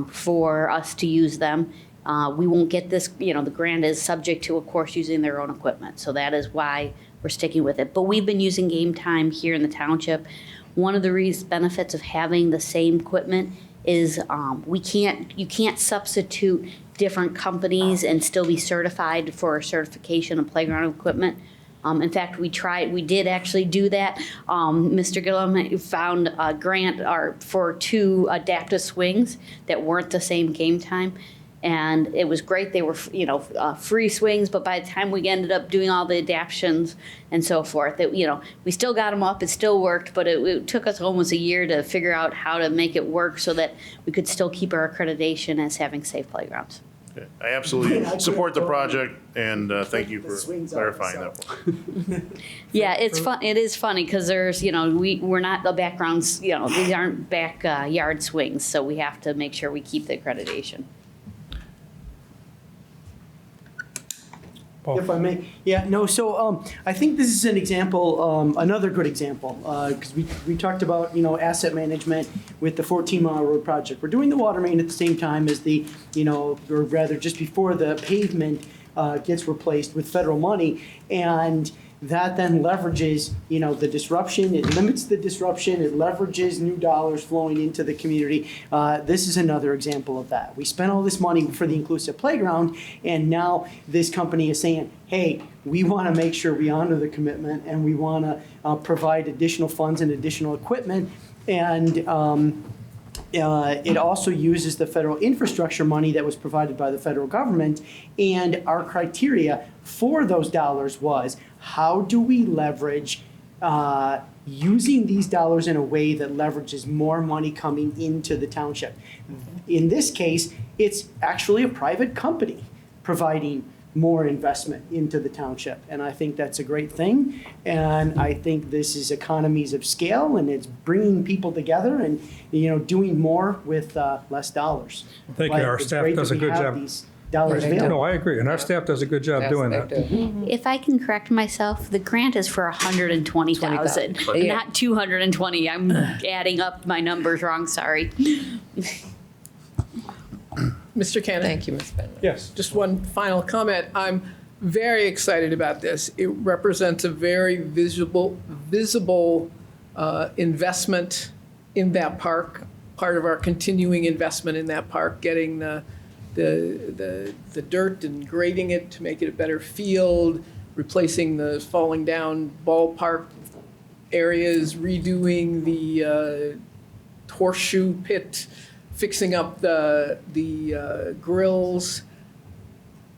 for us to use them. We won't get this, the grant is subject to, of course, using their own equipment. So that is why we're sticking with it. But we've been using Game Time here in the township. One of the benefits of having the same equipment is you can't substitute different companies and still be certified for a certification of playground equipment. In fact, we did actually do that. Mr. Gillum found a grant for 2 adaptive swings that weren't the same Game Time. And it was great. They were, free swings, but by the time we ended up doing all the adaptions and so forth, we still got them up. It still worked, but it took us almost a year to figure out how to make it work so that we could still keep our accreditation as having safe playgrounds. Okay. I absolutely support the project, and thank you for clarifying that. Yeah, it's fun. It is funny because there's, we're not the backgrounds, these aren't backyard swings, so we have to make sure we keep the accreditation. If I may. Yeah, no, so I think this is an example, another good example, because we talked about, asset management with the 14-mile road project. We're doing the water main at the same time as the, or rather just before the pavement gets replaced with federal money. And that then leverages, the disruption. It limits the disruption. It leverages new dollars flowing into the community. This is another example of that. We spent all this money for the inclusive playground, and now this company is saying, hey, we want to make sure we honor the commitment, and we want to provide additional funds and additional equipment. And it also uses the federal infrastructure money that was provided by the federal government. And our criteria for those dollars was, how do we leverage using these dollars in a way that leverages more money coming into the township? In this case, it's actually a private company providing more investment into the township. And I think that's a great thing. And I think this is economies of scale, and it's bringing people together and, doing more with less dollars. Thank you. Our staff does a good job. Dollars available. No, I agree. And our staff does a good job doing that. If I can correct myself, the grant is for 120,000, not 220. I'm adding up my numbers wrong. Sorry. Mr. Cannon. Thank you, Ms. Bennett. Yes. Just one final comment. I'm very excited about this. It represents a very visible investment in that park, part of our continuing investment in that park, getting the dirt and grading it to make it a better field, replacing the falling down ballpark areas, redoing the horseshoe pit, fixing up the grills.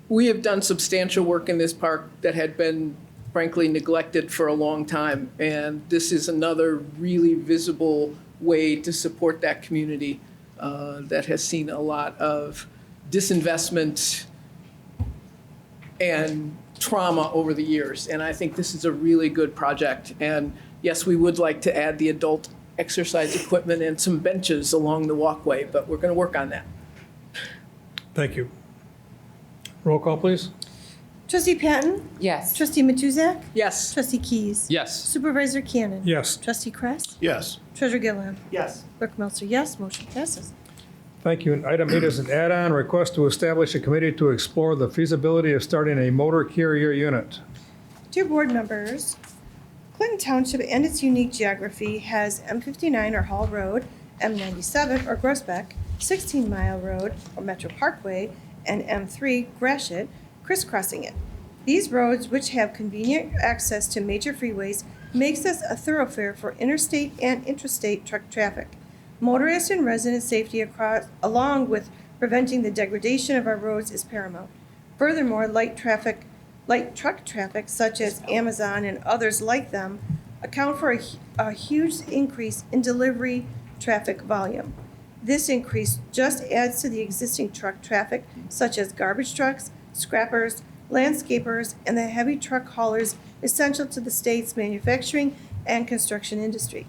We have done substantial work in this park that had been frankly neglected for a long time, and this is another really visible way to support that community that has seen a lot of disinvestment and trauma over the years. And I think this is a really good project. And yes, we would like to add the adult exercise equipment and some benches along the walkway, but we're going to work on that. Thank you. Roll call, please. Trustee Patton? Yes. Trustee Matuzak? Yes. Trustee Keys? Yes. Supervisor Cannon? Yes. Trustee Kress? Yes. Treasurer Gilliland? Yes. Clerk Melcher, yes. Motion passes. Thank you. And item 8 is an add-on request to establish a committee to explore the feasibility of starting a motor carrier unit. Dear board members, Clinton Township and its unique geography has M59 or Hall Road, M97 or Groesbeck, 16-mile road or Metro Parkway, and M3 Gratiot crisscrossing it. These roads, which have convenient access to major freeways, makes us a thoroughfare for interstate and intrastate truck traffic. Motorist and resident safety along with preventing the degradation of our roads is paramount. Furthermore, light truck traffic, such as Amazon and others like them, account for a huge increase in delivery traffic volume. This increase just adds to the existing truck traffic, such as garbage trucks, scrappers, landscapers, and the heavy truck haulers essential to the state's manufacturing and construction industry.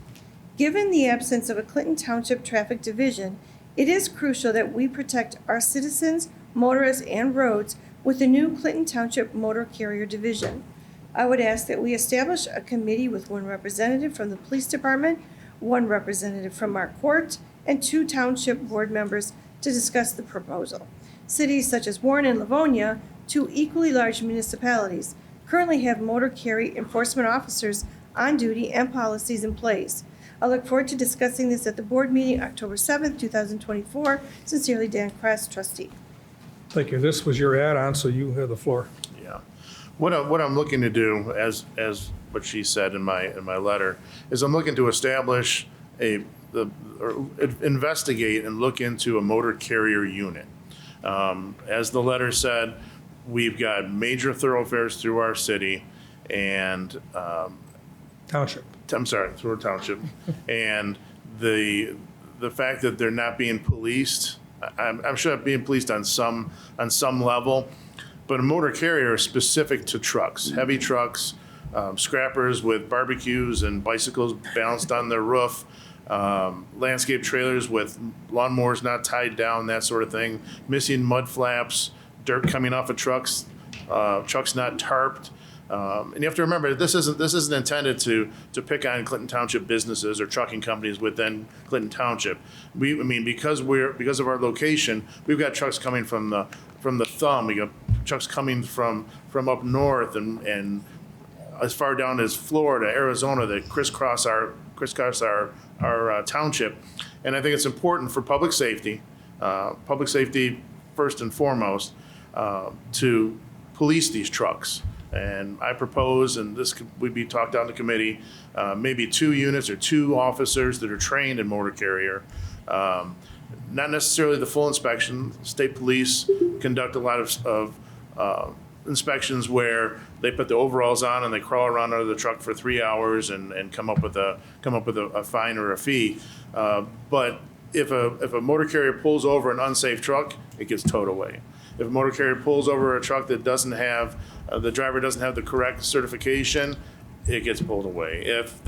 Given the absence of a Clinton Township Traffic Division, it is crucial that we protect our citizens, motorists, and roads with the new Clinton Township Motor Carrier Division. I would ask that we establish a committee with one representative from the police department, one representative from our court, and 2 township board members to discuss the proposal. Cities such as Warren and Livonia, 2 equally large municipalities, currently have motor carry enforcement officers on duty and policies in place. I look forward to discussing this at the board meeting October 7th, 2024. Sincerely, Dan Kress, trustee. Thank you. This was your add-on, so you have the floor. Yeah. What I'm looking to do, as what she said in my letter, is I'm looking to establish or investigate and look into a motor carrier unit. As the letter said, we've got major thoroughfares through our city and Township. I'm sorry, through our township, and the fact that they're not being policed, I'm sure they're being policed on some level, but a motor carrier is specific to trucks, heavy trucks, scrappers with barbecues and bicycles balanced on their roof, landscape trailers with lawnmowers not tied down, that sort of thing, missing mud flaps, dirt coming off of trucks, trucks not tarped. And you have to remember, this isn't intended to pick on Clinton Township businesses or trucking companies within Clinton Township. Because of our location, we've got trucks coming from the Thumb. We got trucks coming from up north and as far down as Florida, Arizona, that crisscross our township. And I think it's important for public safety first and foremost, to police these trucks. And I propose, and this would be talked out in the committee, maybe 2 units or 2 officers that are trained in motor carrier. Not necessarily the full inspection. State police conduct a lot of inspections where they put the overalls on and they crawl around under the truck for 3 hours and come up with a fine or a fee. But if a motor carrier pulls over an unsafe truck, it gets towed away. If a motor carrier pulls over a truck that doesn't have, the driver doesn't have the correct certification, it gets pulled away. If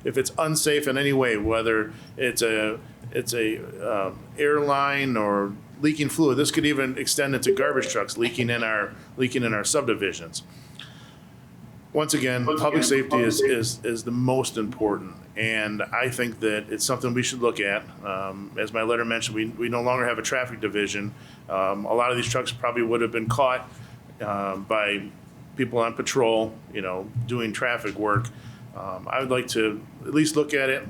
it's unsafe in any way, whether it's a airline or leaking fluid, this could even extend into garbage trucks leaking in our subdivisions. Once again, public safety is the most important, and I think that it's something we should look at. As my letter mentioned, we no longer have a traffic division. A lot of these trucks probably would have been caught by people on patrol, doing traffic work. I would like to at least look at it.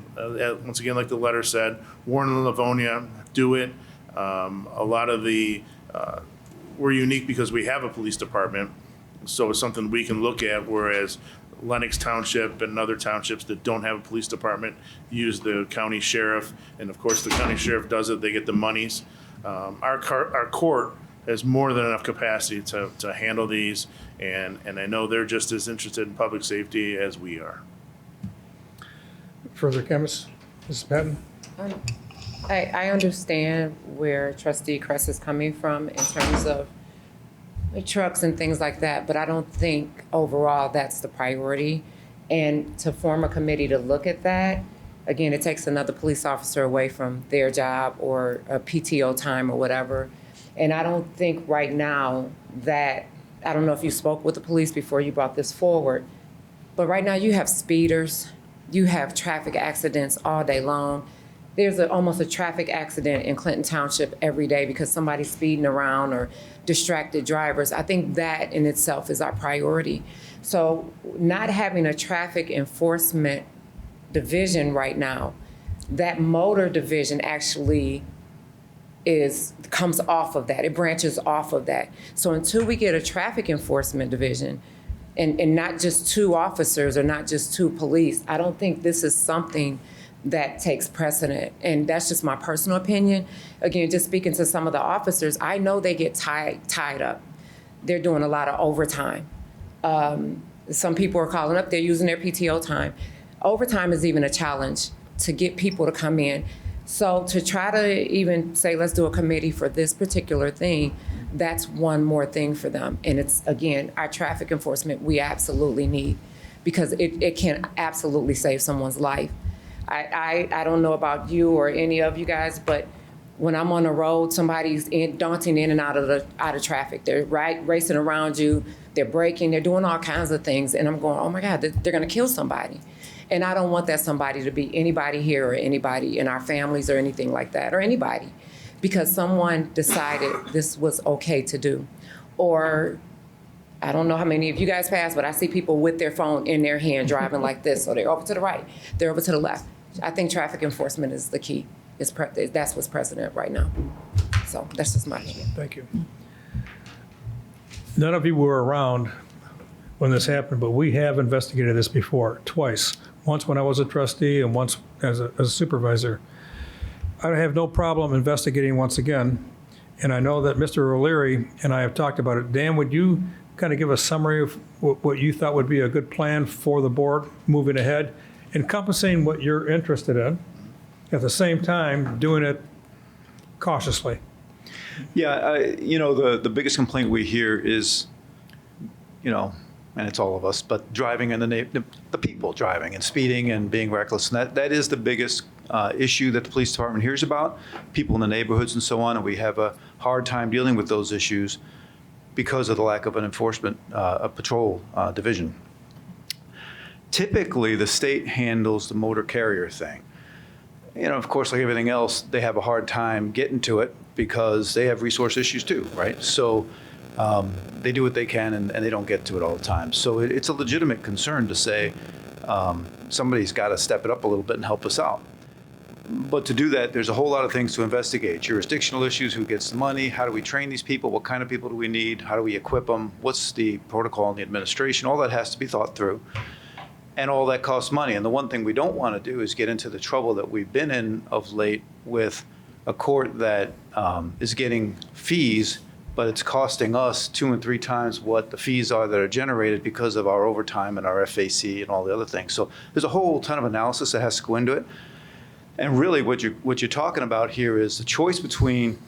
Once again, like the letter said, Warren and Livonia do it. A lot of we're unique because we have a police department. So it's something we can look at, whereas Lenox Township and other townships that don't have a police department use the county sheriff. And of course, the county sheriff does it, they get the monies. Our court has more than enough capacity to handle these, and I know they're just as interested in public safety as we are. Further comments? Mrs. Patton? I understand where Trustee Kress is coming from in terms of trucks and things like that, but I don't think overall that's the priority. And to form a committee to look at that, again, it takes another police officer away from their job or a PTO time or whatever. And I don't think right now that, I don't know if you spoke with the police before you brought this forward, but right now you have speeders, you have traffic accidents all day long. There's almost a traffic accident in Clinton Township every day because somebody's speeding around or distracted drivers. I think that in itself is our priority. So not having a traffic enforcement division right now, that motor division actually comes off of that. It branches off of that. So until we get a traffic enforcement division, and not just 2 officers or not just 2 police, I don't think this is something that takes precedent. And that's just my personal opinion. Again, just speaking to some of the officers, I know they get tied up. They're doing a lot of overtime. Some people are calling up, they're using their PTO time. Overtime is even a challenge to get people to come in. So to try to even say, let's do a committee for this particular thing, that's one more thing for them. And it's, again, our traffic enforcement we absolutely need, because it can absolutely save someone's life. I don't know about you or any of you guys, but when I'm on the road, somebody's dancing in and out of traffic. They're racing around you, they're braking, they're doing all kinds of things, and I'm going, oh my God, they're gonna kill somebody. And I don't want that somebody to be anybody here or anybody in our families or anything like that, or anybody, because someone decided this was okay to do. Or I don't know how many of you guys pass, but I see people with their phone in their hand driving like this. So they're over to the right, they're over to the left. I think traffic enforcement is the key. That's what's precedent right now. So that's just my opinion. Thank you. None of you were around when this happened, but we have investigated this before, twice. Once when I was a trustee and once as a supervisor. I have no problem investigating once again. And I know that Mr. O'Leary and I have talked about it. Dan, would you kind of give a summary of what you thought would be a good plan for the board moving ahead, encompassing what you're interested in, at the same time doing it cautiously? Yeah, the biggest complaint we hear is, and it's all of us, but driving and the people driving and speeding and being reckless. And that is the biggest issue that the police department hears about, people in the neighborhoods and so on. And we have a hard time dealing with those issues because of the lack of an enforcement, a patrol division. Typically, the state handles the motor carrier thing. Of course, like everything else, they have a hard time getting to it because they have resource issues too, right? So they do what they can and they don't get to it all the time. So it's a legitimate concern to say somebody's got to step it up a little bit and help us out. But to do that, there's a whole lot of things to investigate. Jurisdictional issues, who gets the money, how do we train these people, what kind of people do we need, how do we equip them, what's the protocol and the administration, all that has to be thought through. And all that costs money. And the one thing we don't want to do is get into the trouble that we've been in of late with a court that is getting fees, but it's costing us 2 and 3 times what the fees are that are generated because of our overtime and our FAC and all the other things. So there's a whole ton of analysis that has to go into it. And really what you're talking about here is the choice between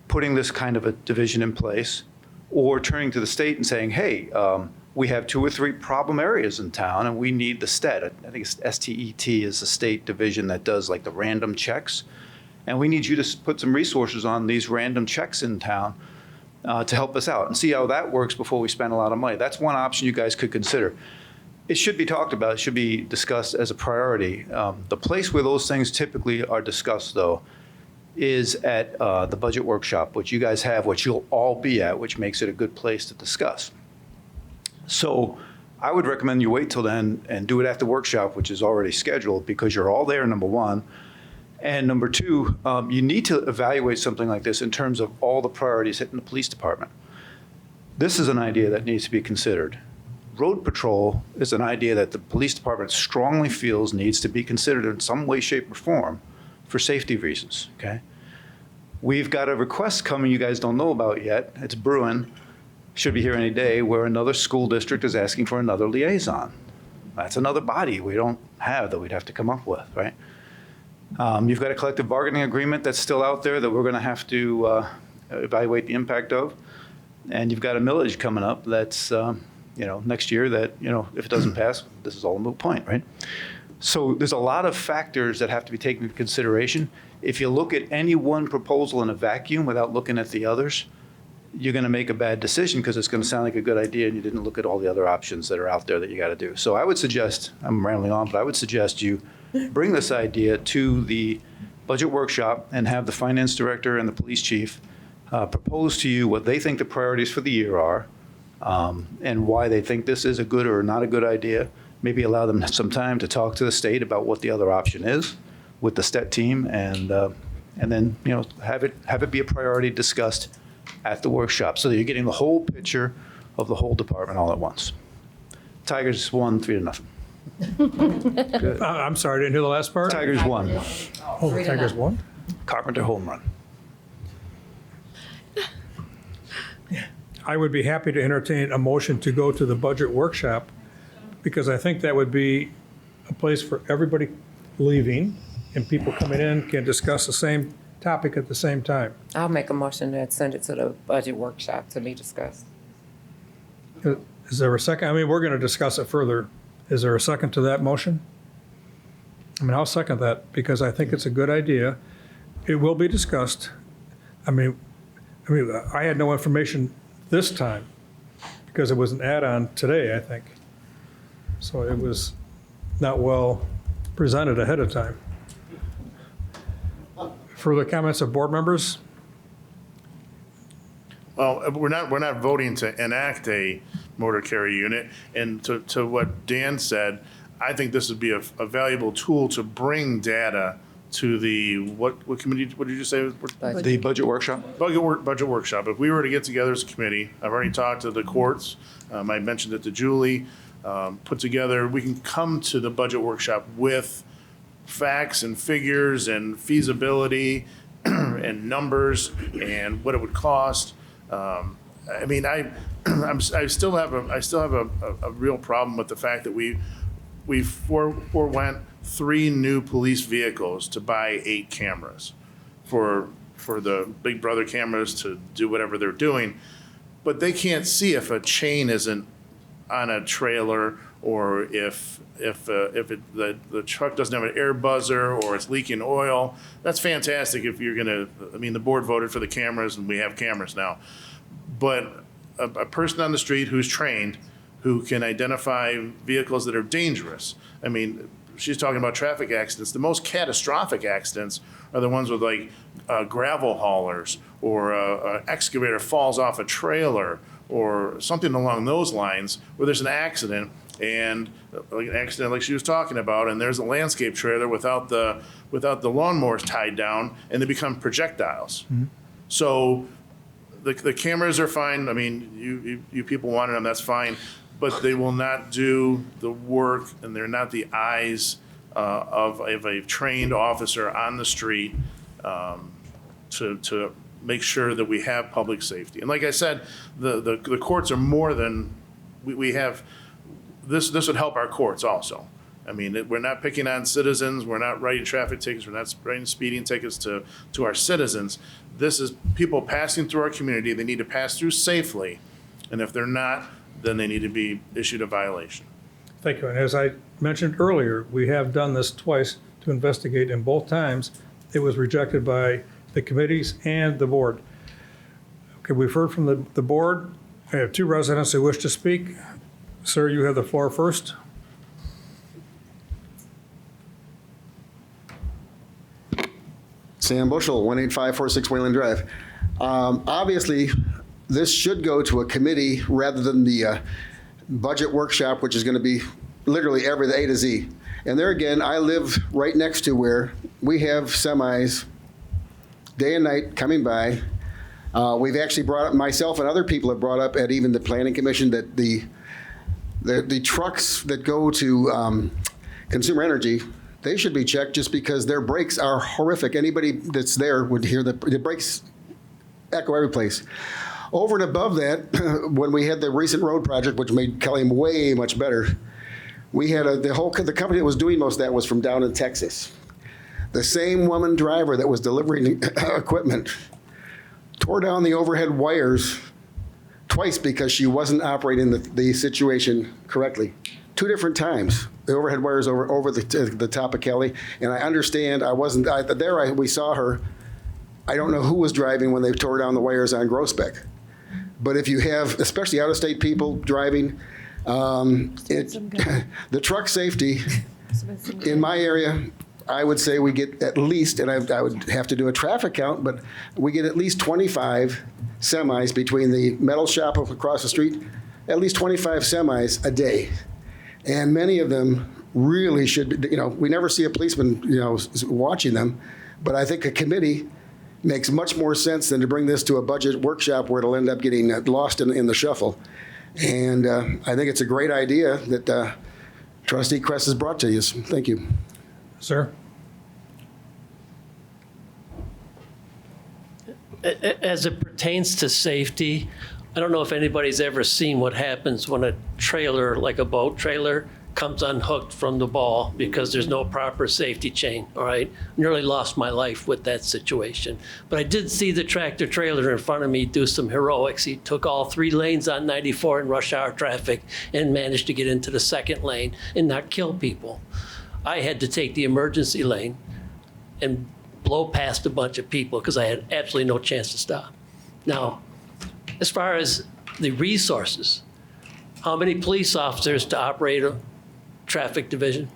putting this kind of a division in place or turning to the state and saying, hey, we have 2 or 3 problem areas in town and we need the STET. I think it's STET is the state division that does like the random checks. And we need you to put some resources on these random checks in town to help us out and see how that works before we spend a lot of money. That's one option you guys could consider. It should be talked about, it should be discussed as a priority. The place where those things typically are discussed though is at the budget workshop, which you guys have, which you'll all be at, which makes it a good place to discuss. So I would recommend you wait till then and do it at the workshop, which is already scheduled, because you're all there, number one. And number two, you need to evaluate something like this in terms of all the priorities hitting the police department. This is an idea that needs to be considered. Road patrol is an idea that the police department strongly feels needs to be considered in some way, shape, or form for safety reasons, okay? We've got a request coming you guys don't know about yet. It's brewing. Should be here any day, where another school district is asking for another liaison. That's another body we don't have that we'd have to come up with, right? You've got a collective bargaining agreement that's still out there that we're going to have to evaluate the impact of. And you've got a millage coming up that's, next year that, if it doesn't pass, this is all a moot point, right? So there's a lot of factors that have to be taken into consideration. If you look at any one proposal in a vacuum without looking at the others, you're going to make a bad decision because it's going to sound like a good idea and you didn't look at all the other options that are out there that you got to do. So I would suggest, I'm rambling on, but I would suggest you bring this idea to the budget workshop and have the finance director and the police chief propose to you what they think the priorities for the year are and why they think this is a good or not a good idea. Maybe allow them some time to talk to the state about what the other option is with the STET team and then have it be a priority discussed at the workshop so that you're getting the whole picture of the whole department all at once. Tigers won 3-0. Good. I'm sorry, I didn't hear the last part. Tigers won. Oh, the Tigers won? Carpenter home run. I would be happy to entertain a motion to go to the budget workshop because I think that would be a place for everybody leaving and people coming in can discuss the same topic at the same time. I'll make a motion to send it to the budget workshop to be discussed. Is there a second? I mean, we're going to discuss it further. Is there a second to that motion? I mean, I'll second that because I think it's a good idea. It will be discussed. I mean, I had no information this time because it was an add-on today, I think. So it was not well presented ahead of time. Further comments of board members? Well, we're not voting to enact a motor carrier unit. And to what Dan said, I think this would be a valuable tool to bring data to the, what committee, what did you say? The budget workshop? Budget workshop. If we were to get together as a committee, I've already talked to the courts, I mentioned it to Julie, put together, we can come to the budget workshop with facts and figures and feasibility and numbers and what it would cost. I mean, I still have a real problem with the fact that we forewent 3 new police vehicles to buy 8 cameras for the Big Brother cameras to do whatever they're doing, but they can't see if a chain isn't on a trailer or if the truck doesn't have an air buzzer or it's leaking oil. That's fantastic if you're gonna, I mean, the board voted for the cameras and we have cameras now. But a person on the street who's trained, who can identify vehicles that are dangerous. I mean, she's talking about traffic accidents. The most catastrophic accidents are the ones with like gravel haulers or an excavator falls off a trailer or something along those lines where there's an accident and like an accident like she was talking about, and there's a landscape trailer without the lawnmowers tied down, and they become projectiles. Mm-hmm. So the cameras are fine. I mean, you people wanted them, that's fine, but they will not do the work, and they're not the eyes of a trained officer on the street to make sure that we have public safety. And like I said, the courts are more than we have. This would help our courts also. I mean, we're not picking on citizens. We're not writing traffic tickets. We're not writing speeding tickets to our citizens. This is people passing through our community. They need to pass through safely. And if they're not, then they need to be issued a violation. Thank you. And as I mentioned earlier, we have done this twice to investigate, and both times it was rejected by the committees and the board. Okay, we've heard from the board. I have 2 residents who wish to speak. Sir, you have the floor first. Sam Bushel, 18546 Wayland Drive. Obviously, this should go to a committee rather than the budget workshop, which is going to be literally every A to Z. And there again, I live right next to where we have semis day and night coming by. We've actually brought up, myself and other people have brought up at even the planning commission that the trucks that go to Consumer Energy, they should be checked just because their brakes are horrific. Anybody that's there would hear the brakes echo every place. Over and above that, when we had the recent road project, which made Kelly way much better, we had the company that was doing most of that was from down in Texas. The same woman driver that was delivering equipment tore down the overhead wires twice because she wasn't operating the situation correctly. 2 different times, the overhead wires over the top of Kelly. And I understand, we saw her. I don't know who was driving when they tore down the wires on Groesbeck. But if you have, especially out-of-state people driving, the truck safety in my area, I would say we get at least, and I would have to do a traffic count, but we get at least 25 semis between the metal shop across the street, at least 25 semis a day. And many of them really should be, we never see a policeman, watching them, but I think a committee makes much more sense than to bring this to a budget workshop where it'll end up getting lost in the shuffle. And I think it's a great idea that Trustee Kress has brought to you. Thank you. Sir? As it pertains to safety, I don't know if anybody's ever seen what happens when a trailer, like a boat trailer, comes unhooked from the ball because there's no proper safety chain, all right? Nearly lost my life with that situation. But I did see the tractor trailer in front of me do some heroics. He took all 3 lanes on 94 in rush hour traffic and managed to get into the second lane and not kill people. I had to take the emergency lane and blow past a bunch of people because I had absolutely no chance to stop. Now, as far as the resources, how many police officers to operate a traffic division?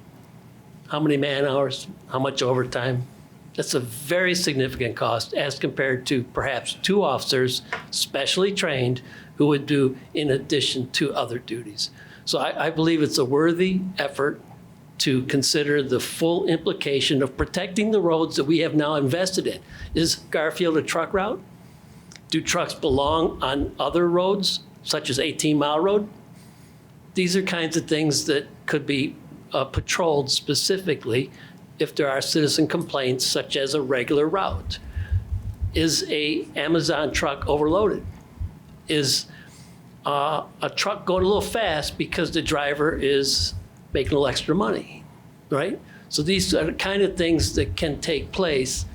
How many man hours? How much overtime? That's a very significant cost as compared to perhaps 2 officers specially trained who would do in addition to other duties. So I believe it's a worthy effort to consider the full implication of protecting the roads that we have now invested in. Is Garfield a truck route? Do trucks belong on other roads, such as 18 Mile Road? These are kinds of things that could be patrolled specifically if there are citizen complaints, such as a regular route. Is a Amazon truck overloaded? Is a truck going a little fast because the driver is making a little extra money, right? So these are the kind of things that can take place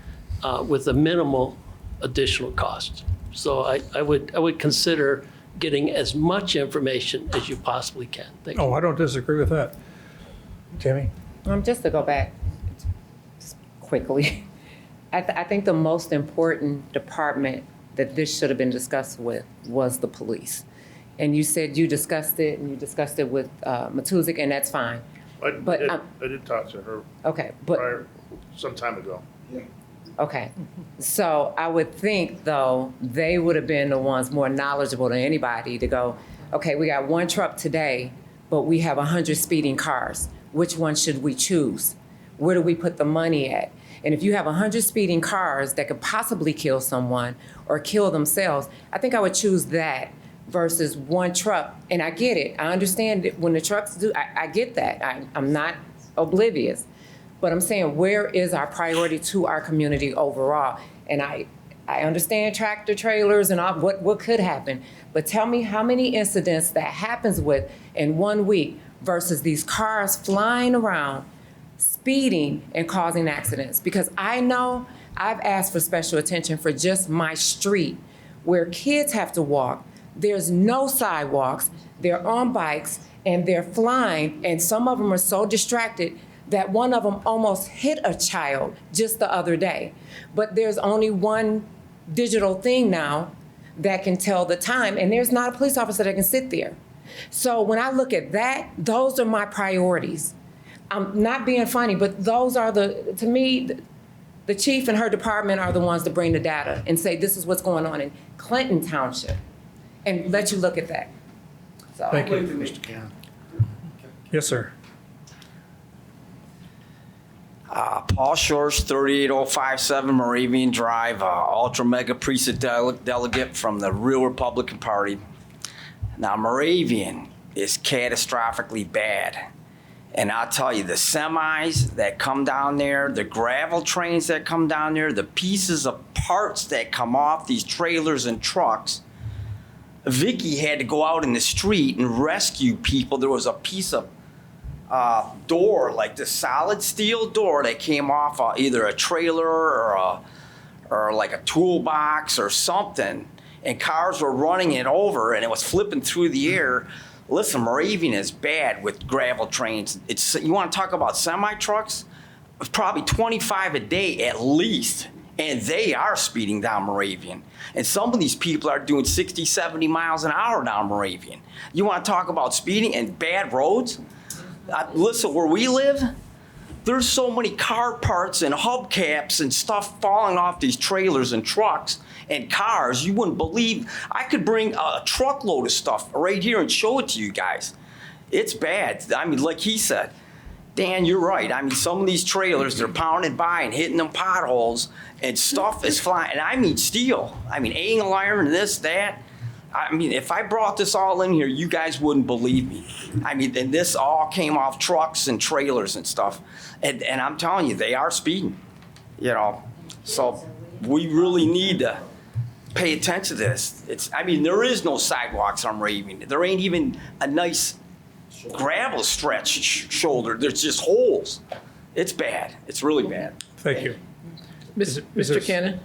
with a minimal additional cost. So I would consider getting as much information as you possibly can. Thank you. Oh, I don't disagree with that. Tammy? Just to go back quickly, I think the most important department that this should have been discussed with was the police. And you said you discussed it, and you discussed it with Matuzik, and that's fine. I did talk to her. Okay, but some time ago. okay. So I would think, though, they would have been the ones more knowledgeable than anybody to go, okay, we got 1 truck today, but we have 100 speeding cars. Which one should we choose? Where do we put the money at? And if you have 100 speeding cars that could possibly kill someone or kill themselves, I think I would choose that versus 1 truck. And I get it. I understand it when the trucks do. I get that. I'm not oblivious. But I'm saying, where is our priority to our community overall? And I understand tractor trailers and all, what could happen. But tell me how many incidents that happens with in 1 week versus these cars flying around, speeding and causing accidents. Because I know I've asked for special attention for just my street where kids have to walk. There's no sidewalks, they're on bikes, and they're flying, and some of them are so distracted that one of them almost hit a child just the other day. But there's only one digital thing now that can tell the time, and there's not a police officer that can sit there. So when I look at that, those are my priorities. I'm not being funny, but those are to me, the chief and her department are the ones to bring the data and say, this is what's going on in Clinton Township, and let you look at that. So. Thank you. Mr. Can. Yes, sir. Paul Shores, 38057 Moravian Drive, Ultra Mega Precinct Delegate from the Real Republican Party. Now, Moravian is catastrophically bad. And I'll tell you, the semis that come down there, the gravel trains that come down there, the pieces of parts that come off these trailers and trucks, Vicky had to go out in the street and rescue people. There was a piece of door, like the solid steel door that came off either a trailer or like a toolbox or something, and cars were running it over and it was flipping through the air. Listen, Moravian is bad with gravel trains. You want to talk about semi-trucks? Probably 25 a day at least, and they are speeding down Moravian. And some of these people are doing 60, 70 miles an hour down Moravian. You want to talk about speeding and bad roads? Listen, where we live, there's so many car parts and hubcaps and stuff falling off these trailers and trucks and cars, you wouldn't believe. I could bring a truckload of stuff right here and show it to you guys. It's bad. I mean, like he said, Dan, you're right. I mean, some of these trailers, they're pounding by and hitting them potholes, and stuff is flying. And I mean steel. I mean, angle iron, this, that. I mean, if I brought this all in here, you guys wouldn't believe me. I mean, and this all came off trucks and trailers and stuff. And I'm telling you, they are speeding, you know. So we really need to pay attention to this. I mean, there is no sidewalks on Moravian. There ain't even a nice gravel stretch shoulder. There's just holes. It's bad. It's really bad. Thank you. Mr. Cannon?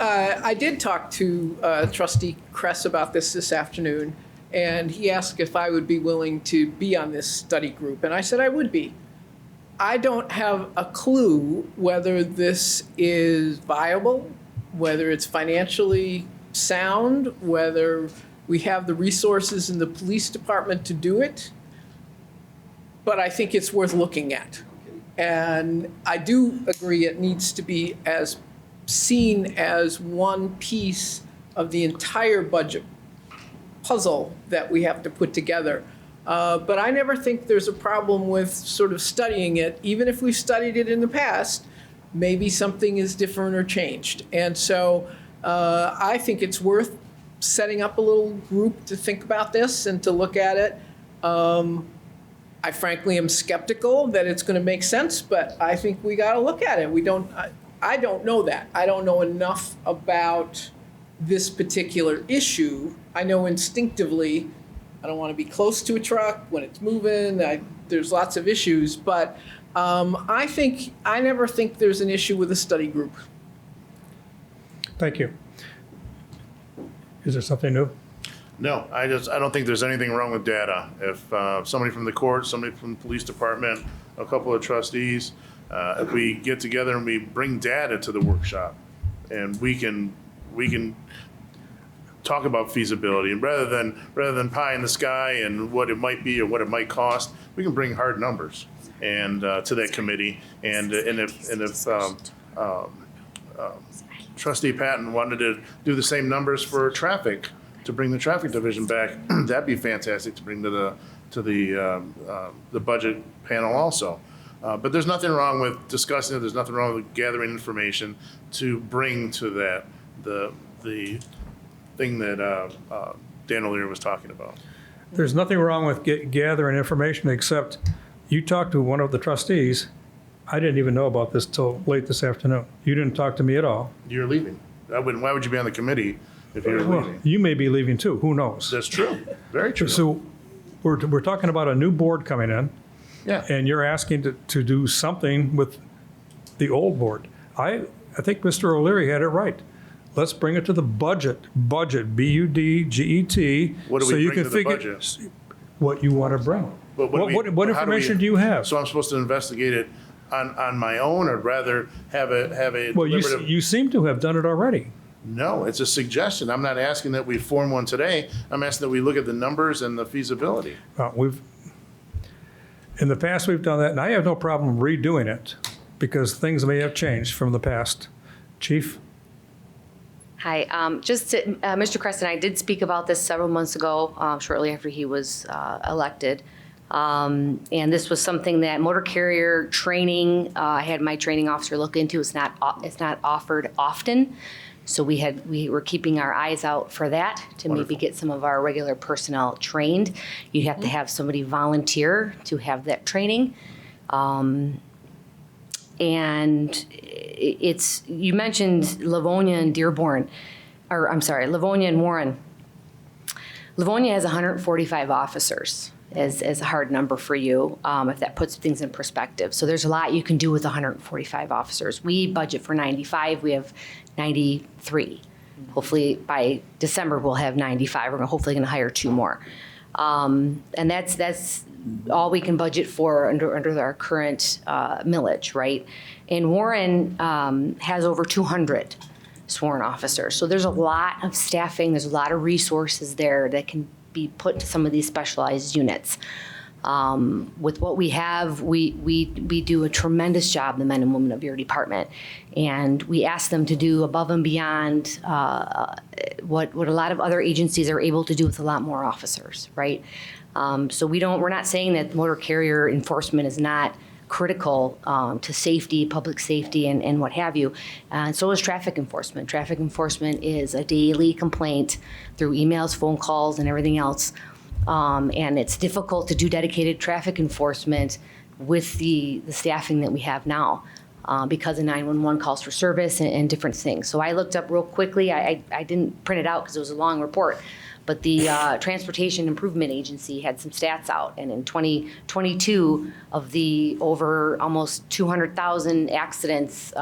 I did talk to Trustee Kress about this afternoon, and he asked if I would be willing to be on this study group, and I said I would be. I don't have a clue whether this is viable, whether it's financially sound, whether we have the resources in the police department to do it, but I think it's worth looking at. And I do agree it needs to be as seen as one piece of the entire budget puzzle that we have to put together. But I never think there's a problem with sort of studying it, even if we've studied it in the past, maybe something is different or changed. And so I think it's worth setting up a little group to think about this and to look at it. I frankly am skeptical that it's going to make sense, but I think we got to look at it. I don't know that. I don't know enough about this particular issue. I know instinctively I don't want to be close to a truck when it's moving. There's lots of issues, but I never think there's an issue with a study group. Thank you. Is there something new? No, I don't think there's anything wrong with data. If somebody from the court, somebody from the police department, a couple of trustees, if we get together and we bring data to the workshop, and we can talk about feasibility, and rather than pie in the sky and what it might be or what it might cost, we can bring hard numbers and to that committee. And if Trustee Patton wanted to do the same numbers for traffic, to bring the traffic division back, that'd be fantastic to bring to the budget panel also. But there's nothing wrong with discussing it. There's nothing wrong with gathering information to bring to that the thing that Dan O'Leary was talking about. There's nothing wrong with gathering information, except you talked to one of the trustees. I didn't even know about this till late this afternoon. You didn't talk to me at all. You're leaving. Why would you be on the committee if you're leaving? You may be leaving too. Who knows? That's true. Very true. So we're talking about a new board coming in. Yeah. And you're asking to do something with the old board. I think Mr. O'Leary had it right. Let's bring it to the budget, BUDGET. What do so we you bring can to the figure budget? what you want to bring. But What information do you have? So I'm supposed to investigate it on my own, or rather have a Well, deliberative? you seem to have done it already. No, it's a suggestion. I'm not asking that we form one today. I'm asking that we look at the numbers and the feasibility. In the past, we've done that, and I have no problem redoing it because things may have changed from the past. Chief? Hi, Mr. Kress and I did speak about this several months ago, shortly after he was elected. And this was something that motor carrier training, I had my training officer look into. It's not offered often. So we were keeping our eyes out for that to maybe get some of our regular personnel trained. You'd have to have somebody volunteer to have that training. And you mentioned Livonia and Dearborn, Livonia and Warren. Livonia has 145 officers as a hard number for you, if that puts things in perspective. So there's a lot you can do with 145 officers. We budget for 95, we have 93. Hopefully by December we'll have 95. We're hopefully gonna hire 2 more. And that's all we can budget for under our current millage, right? And Warren has over 200 sworn officers. So there's a lot of staffing, there's a lot of resources there that can be put to some of these specialized units. With what we have, we do a tremendous job, the men and women of your department. And we ask them to do above and beyond what a lot of other agencies are able to do with a lot more officers, right? So we're not saying that motor carrier enforcement is not critical to safety, public safety, and what have you. And so is traffic enforcement. Traffic enforcement is a daily complaint through emails, phone calls, and everything else. And it's difficult to do dedicated traffic enforcement with the staffing that we have now because of 911 calls for service and different things. So I looked up real quickly. I didn't print it out because it was a long report. But the Transportation Improvement Agency had some stats out, and in 2022, of the over almost 200,000 accidents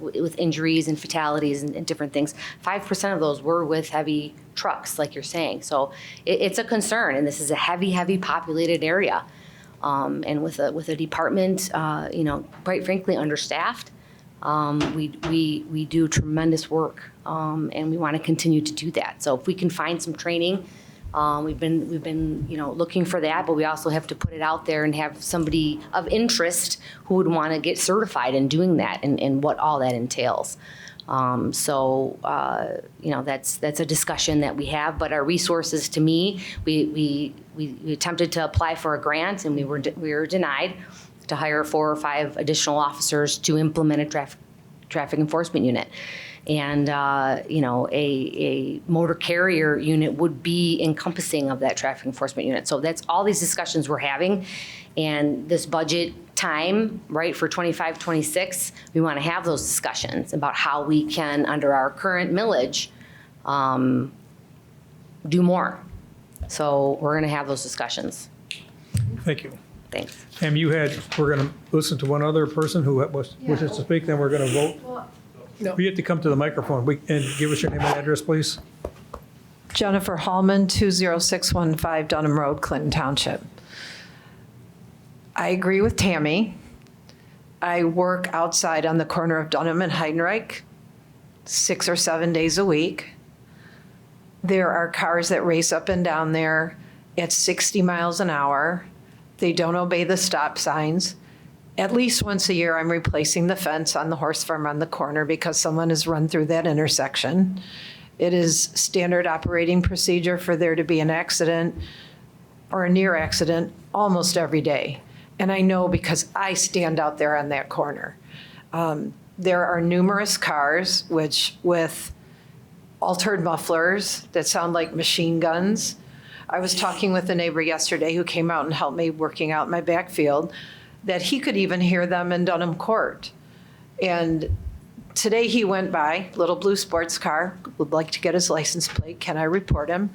with injuries and fatalities and different things, 5% of those were with heavy trucks, like you're saying. So it's a concern, and this is a heavy populated area. And with a department, quite frankly, understaffed, we do tremendous work, and we want to continue to do that. So if we can find some training, we've been looking for that, but we also have to put it out there and have somebody of interest who would want to get certified in doing that and what all that entails. That's a discussion that we have, but our resources, to me, we attempted to apply for a grant and we were denied to hire 4 or 5 additional officers to implement a traffic enforcement unit. And, a motor carrier unit would be encompassing of that traffic enforcement unit. So that's all these discussions we're having. And this budget time, right, for 25, 26, we want to have those discussions about how we can, under our current millage, do more. So we're going to have those discussions. Thank you. Thanks. Pam, we're going to listen to one other person who wishes to speak, then we're going to vote. No. You have to come to the microphone and give us your name and address, please. Jennifer Hallman, 20615 Dunham Road, Clinton Township. I agree with Tammy. I work outside on the corner of Dunham and Heidenreich 6 or 7 days a week. There are cars that race up and down there at 60 miles an hour. They don't obey the stop signs. At least once a year, I'm replacing the fence on the horse farm on the corner because someone has run through that intersection. It is standard operating procedure for there to be an accident or a near accident almost every day. And I know because I stand out there on that corner. There are numerous cars with altered mufflers that sound like machine guns. I was talking with a neighbor yesterday who came out and helped me working out in my backfield, that he could even hear them in Dunham Court. And today he went by, little blue sports car, would like to get his license plate. Can I report him?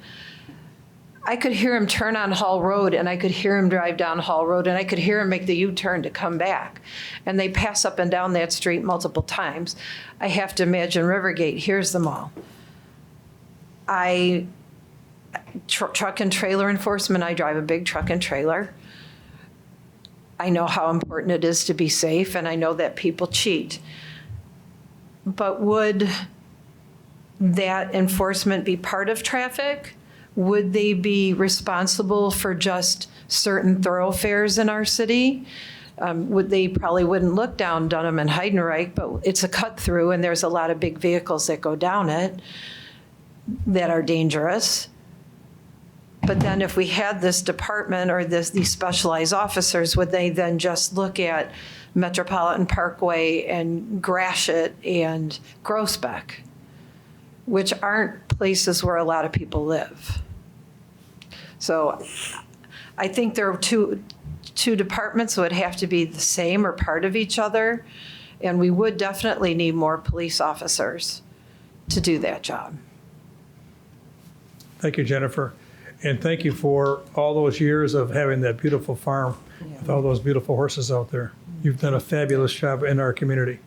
I could hear him turn on Hall Road, and I could hear him drive down Hall Road, and I could hear him make the U-turn to come back. And they pass up and down that street multiple times. I have to imagine Rivergate hears them all. Truck and trailer enforcement, I drive a big truck and trailer. I know how important it is to be safe, and I know that people cheat. But would that enforcement be part of traffic? Would they be responsible for just certain thoroughfares in our city? They probably wouldn't look down Dunham and Heidenreich, but it's a cut through and there's a lot of big vehicles that go down it that are dangerous. But then if we had this department or these specialized officers, would they then just look at Metropolitan Parkway and Gratiot and Groesbeck, which aren't places where a lot of people live? So I think there are two departments that would have to be the same or part of each other, and we would definitely need more police officers to do that job. Thank you, Jennifer. And thank you for all those years of having that beautiful farm with all those beautiful horses out there. You've done a fabulous job in our community.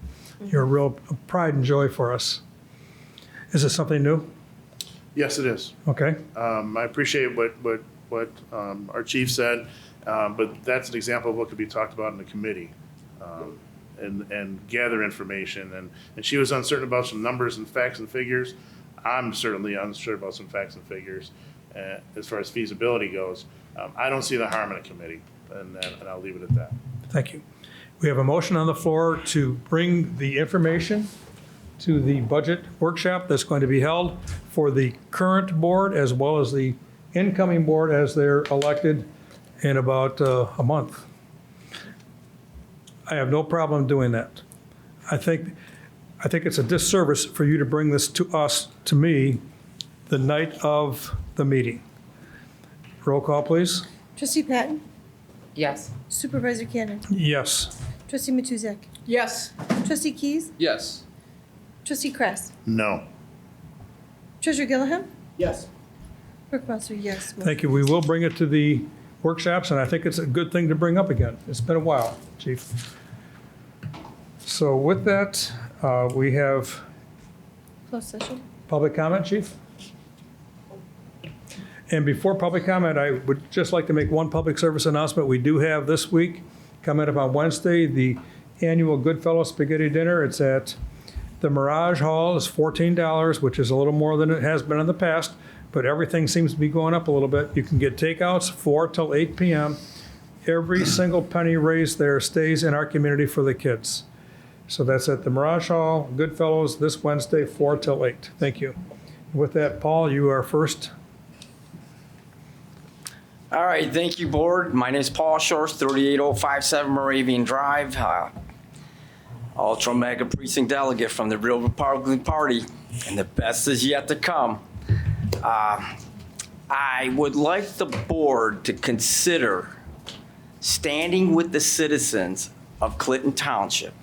You're a real pride and joy for us. Is this something new? Yes, it is. Okay. I appreciate what our chief said, but that's an example of what could be talked about in the committee, and gather information. And she was uncertain about some numbers and facts and figures. I'm certainly unsure about some facts and figures as far as feasibility goes. I don't see the harm in a committee, and I'll leave it at that. Thank you. We have a motion on the floor to bring the information to the budget workshop that's going to be held for the current board as well as the incoming board as they're elected in about a month. I have no problem doing that. I think it's a disservice for you to bring this to me, the night of the meeting. Roll call, please. Trustee Patton? Yes. Supervisor Cannon? Yes. Trustee Matuzak? Yes. Trustee Keys? Yes. Trustee Kress? No. Treasurer Gilliam? Yes. Professor, yes. Thank you. We will bring it to the workshops, and I think it's a good thing to bring up again. It's been a while, Chief. So with that, we have Closed session. public comment, Chief? And before public comment, I would just like to make one public service announcement. We do have this week, coming up on Wednesday, the annual Goodfellow Spaghetti Dinner. It's at the Mirage Hall. It's $14, which is a little more than it has been in the past, but everything seems to be going up a little bit. You can get takeouts 4 till 8 p.m. Every single penny raised there stays in our community for the kids. So that's at the Mirage Hall, Goodfellows, this Wednesday, 4 till 8. Thank you. With that, Paul, you are first. All right, thank you, board. My name is Paul Shorst, 38057 Moravian Drive. Ultra Mega Precinct Delegate from the Real Republican Party, and the best is yet to come. I would like the board to consider standing with the citizens of Clinton Township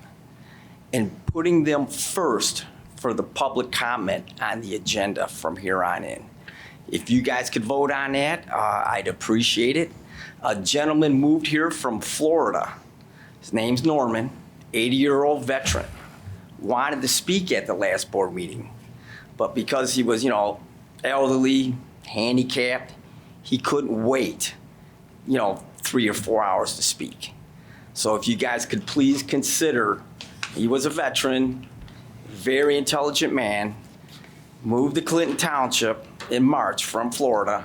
and putting them first for the public comment on the agenda from here on in. If you guys could vote on that, I'd appreciate it. A gentleman moved here from Florida. His name's Norman, 80-year-old veteran. Wanted to speak at the last board meeting, but because he was, elderly, handicapped, he couldn't wait, 3 or 4 hours to speak. So if you guys could please consider, he was a veteran, very intelligent man, moved to Clinton Township in March from Florida,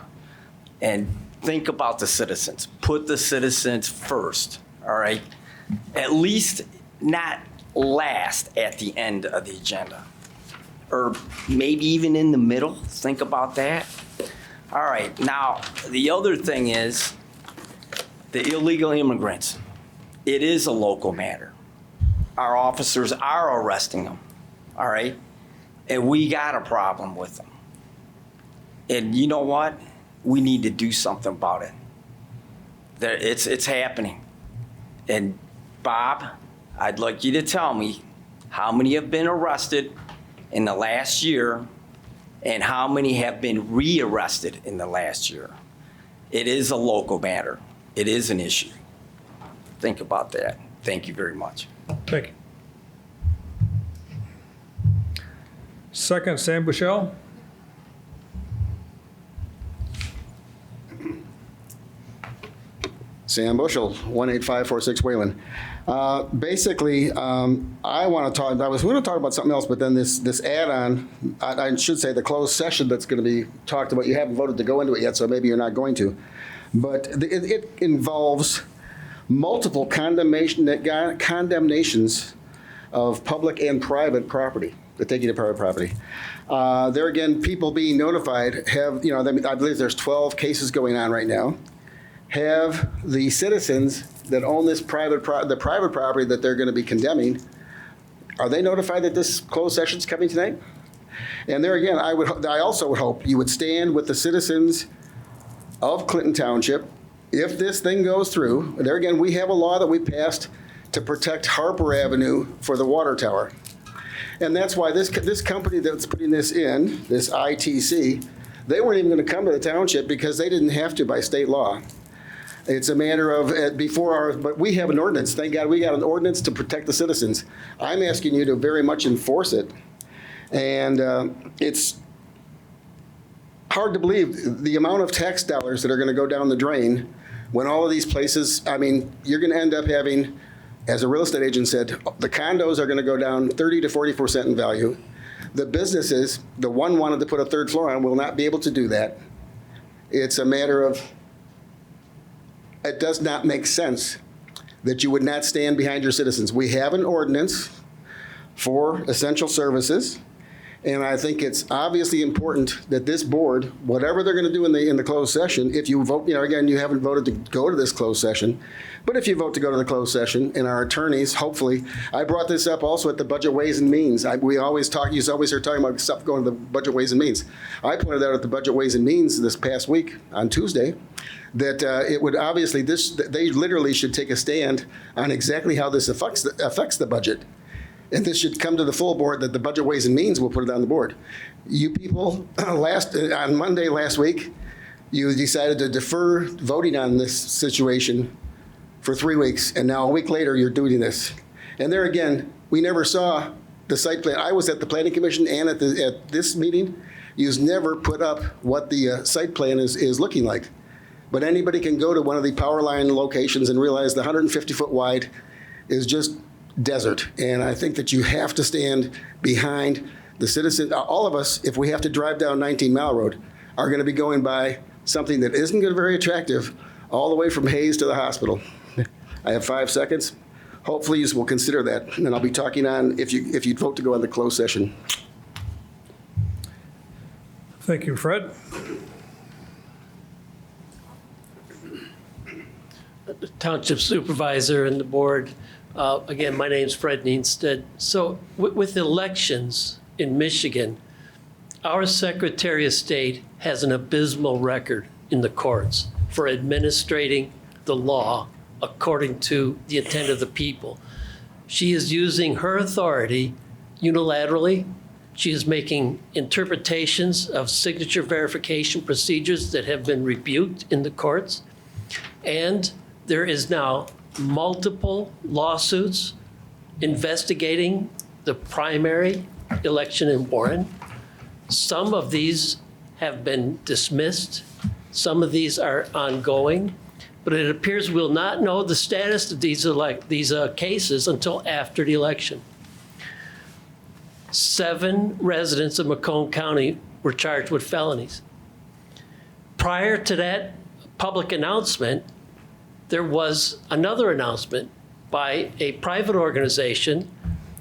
and think about the citizens. Put the citizens first, all right? At least not last at the end of the agenda, or maybe even in the middle. Think about that. All right, now, the other thing is the illegal immigrants. It is a local matter. Our officers are arresting them, all right? And we got a problem with them. And you know what? We need to do something about it. It's happening. And Bob, I'd like you to tell me how many have been arrested in the last year and how many have been rearrested in the last year. It is a local matter. It is an issue. Think about that. Thank you very much. Thank you. Second, Sam Bushell. Sam Bushell, 18546 Wayland. Basically, I want to talk. I was going to talk about something else, but then this add-on, I should say, the closed session that's going to be talked about. You haven't voted to go into it yet, so maybe you're not going to. But it involves multiple condemnations of public and private property, the taking of private property. There again, people being notified have, I believe there's 12 cases going on right now. Have the citizens that own this private property that they're going to be condemning, are they notified that this closed session is coming tonight? And there again, I also would hope you would stand with the citizens of Clinton Township. If this thing goes through, there again, we have a law that we passed to protect Harper Avenue for the water tower. And that's why this company that's putting this in, this ITC, they weren't even going to come to the township because they didn't have to by state law. It's a matter of but we have an ordinance. Thank God we got an ordinance to protect the citizens. I'm asking you to very much enforce it. And it's hard to believe the amount of tax dollars that are going to go down the drain when all of these places, you're going to end up having, as a real estate agent said, the condos are going to go down 30 to 40% in value. The businesses, the one wanted to put a third floor on, will not be able to do that. It's a matter of, it does not make sense that you would not stand behind your citizens. We have an ordinance for essential services, and I think it's obviously important that this board, whatever they're going to do in the closed session, if you vote, again, you haven't voted to go to this closed session, but if you vote to go to the closed session, and our attorneys, hopefully, I brought this up also at the Budget Ways and Means. We always talk, you always hear talking about stuff going to the Budget Ways and Means. I pointed out at the Budget Ways and Means this past week on Tuesday that it would obviously, they literally should take a stand on exactly how this affects the budget. And this should come to the full board that the Budget Ways and Means will put it on the board. You people, on Monday last week, You decided to defer voting on this situation for 3 weeks, and now a week later, you're doing this. And there again, we never saw the site plan. I was at the planning commission and at this meeting. You've never put up what the site plan is looking like. But anybody can go to one of the power line locations and realize the 150-foot wide is just desert. And I think that you have to stand behind the citizens. All of us, if we have to drive down 19 Mile Road, are going to be going by something that isn't going to be very attractive all the way from Hayes to the hospital. I have 5 seconds. Hopefully you will consider that. And I'll be talking on if you'd vote to go on the closed session. Thank you, Fred. The Township Supervisor and the board, again, my name's Fred Neenstead. So with elections in Michigan, our Secretary of State has an abysmal record in the courts for administrating the law according to the intent of the people. She is using her authority unilaterally. She is making interpretations of signature verification procedures that have been rebuked in the courts. And there is now multiple lawsuits investigating the primary election in Warren. Some of these have been dismissed. Some of these are ongoing. But it appears we'll not know the status of these cases until after the election. 7 residents of Macomb County were charged with felonies. Prior to that public announcement, there was another announcement by a private organization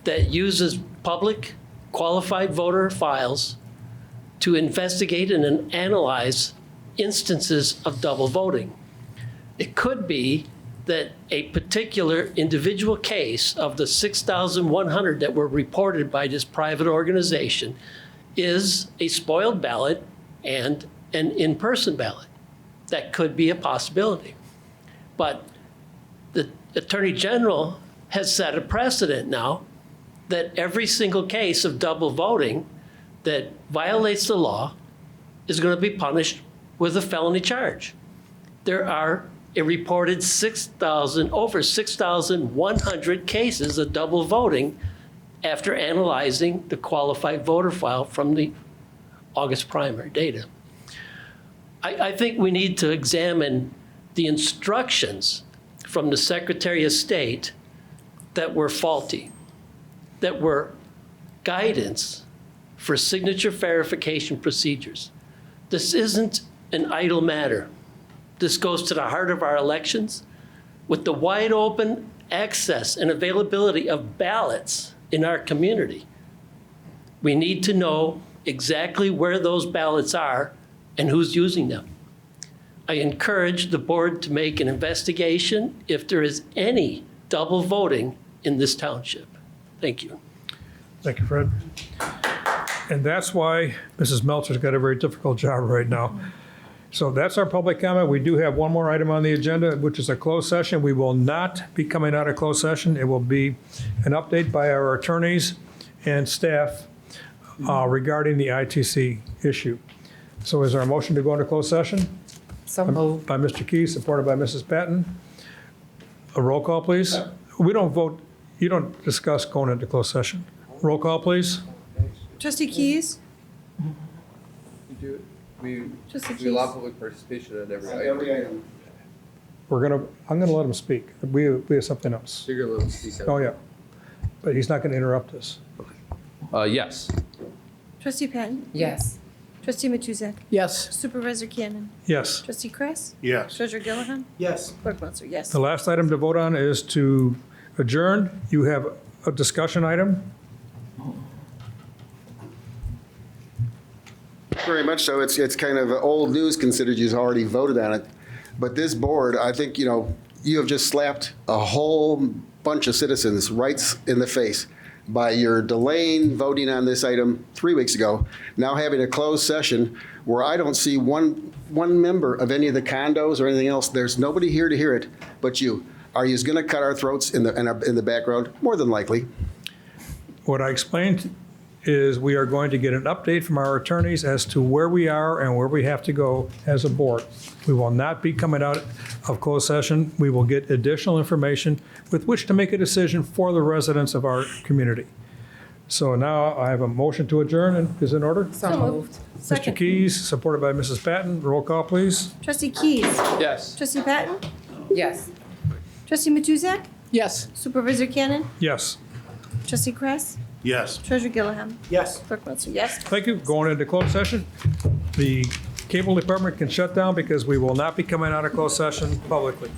that uses public qualified voter files to investigate and analyze instances of double voting. It could be that a particular individual case of the 6,100 that were reported by this private organization is a spoiled ballot and an in-person ballot. That could be a possibility. But the Attorney General has set a precedent now that every single case of double voting that violates the law is going to be punished with a felony charge. There are a reported over 6,100 cases of double voting after analyzing the qualified voter file from the August primary data. I think we need to examine the instructions from the Secretary of State that were faulty, that were guidance for signature verification procedures. This isn't an idle matter. This goes to the heart of our elections. With the wide open access and availability of ballots in our community, we need to know exactly where those ballots are and who's using them. I encourage the board to make an investigation if there is any double voting in this township. Thank you. Thank you, Fred. And that's why Mrs. Meltzer's got a very difficult job right now. So that's our public comment. We do have one more item on the agenda, which is a closed session. We will not be coming out of closed session. It will be an update by our attorneys and staff regarding the ITC issue. So is there a motion to go into closed session? So moved. By Mr. Key, supported by Mrs. Patton. A roll call, please. We don't vote, you don't discuss going into closed session. Roll call, please. Trustee Keys? We Just a allow case. public participation at every item. I'm gonna let him speak. We have something else. So you're gonna let him speak. Oh, yeah. But he's not gonna interrupt us. Yes. Trustee Patton? Yes. Trustee Matuzak? Yes. Supervisor Cannon? Yes. Trustee Kress? Yes. Treasurer Gillihan? Yes. Clerk Meltzer, yes. The last item to vote on is to adjourn. You have a discussion item. Very much so. It's kind of old news considered you've already voted on it. But this board, I think, you have just slapped a whole bunch of citizens right in the face by your delaying voting on this item 3 weeks ago, now having a closed session where I don't see one member of any of the condos or anything else. There's nobody here to hear it but you. Are you going to cut our throats in the background? More than likely. What I explained is we are going to get an update from our attorneys as to where we are and where we have to go as a board. We will not be coming out of closed session. We will get additional information with which to make a decision for the residents of our community. So now I have a motion to adjourn, and is in order? So moved. Mr. Second. Keys, supported by Mrs. Patton. Roll call, please. Trustee Keys. Yes. Trustee Patton. Yes. Trustee Matuzak. Yes. Supervisor Cannon. Yes. Trustee Kress. Yes. Treasurer Gilliam. Yes. Clerk Melcher, yes. Thank you. Going into closed session. The cable department can shut down because we will not be coming out of closed session publicly.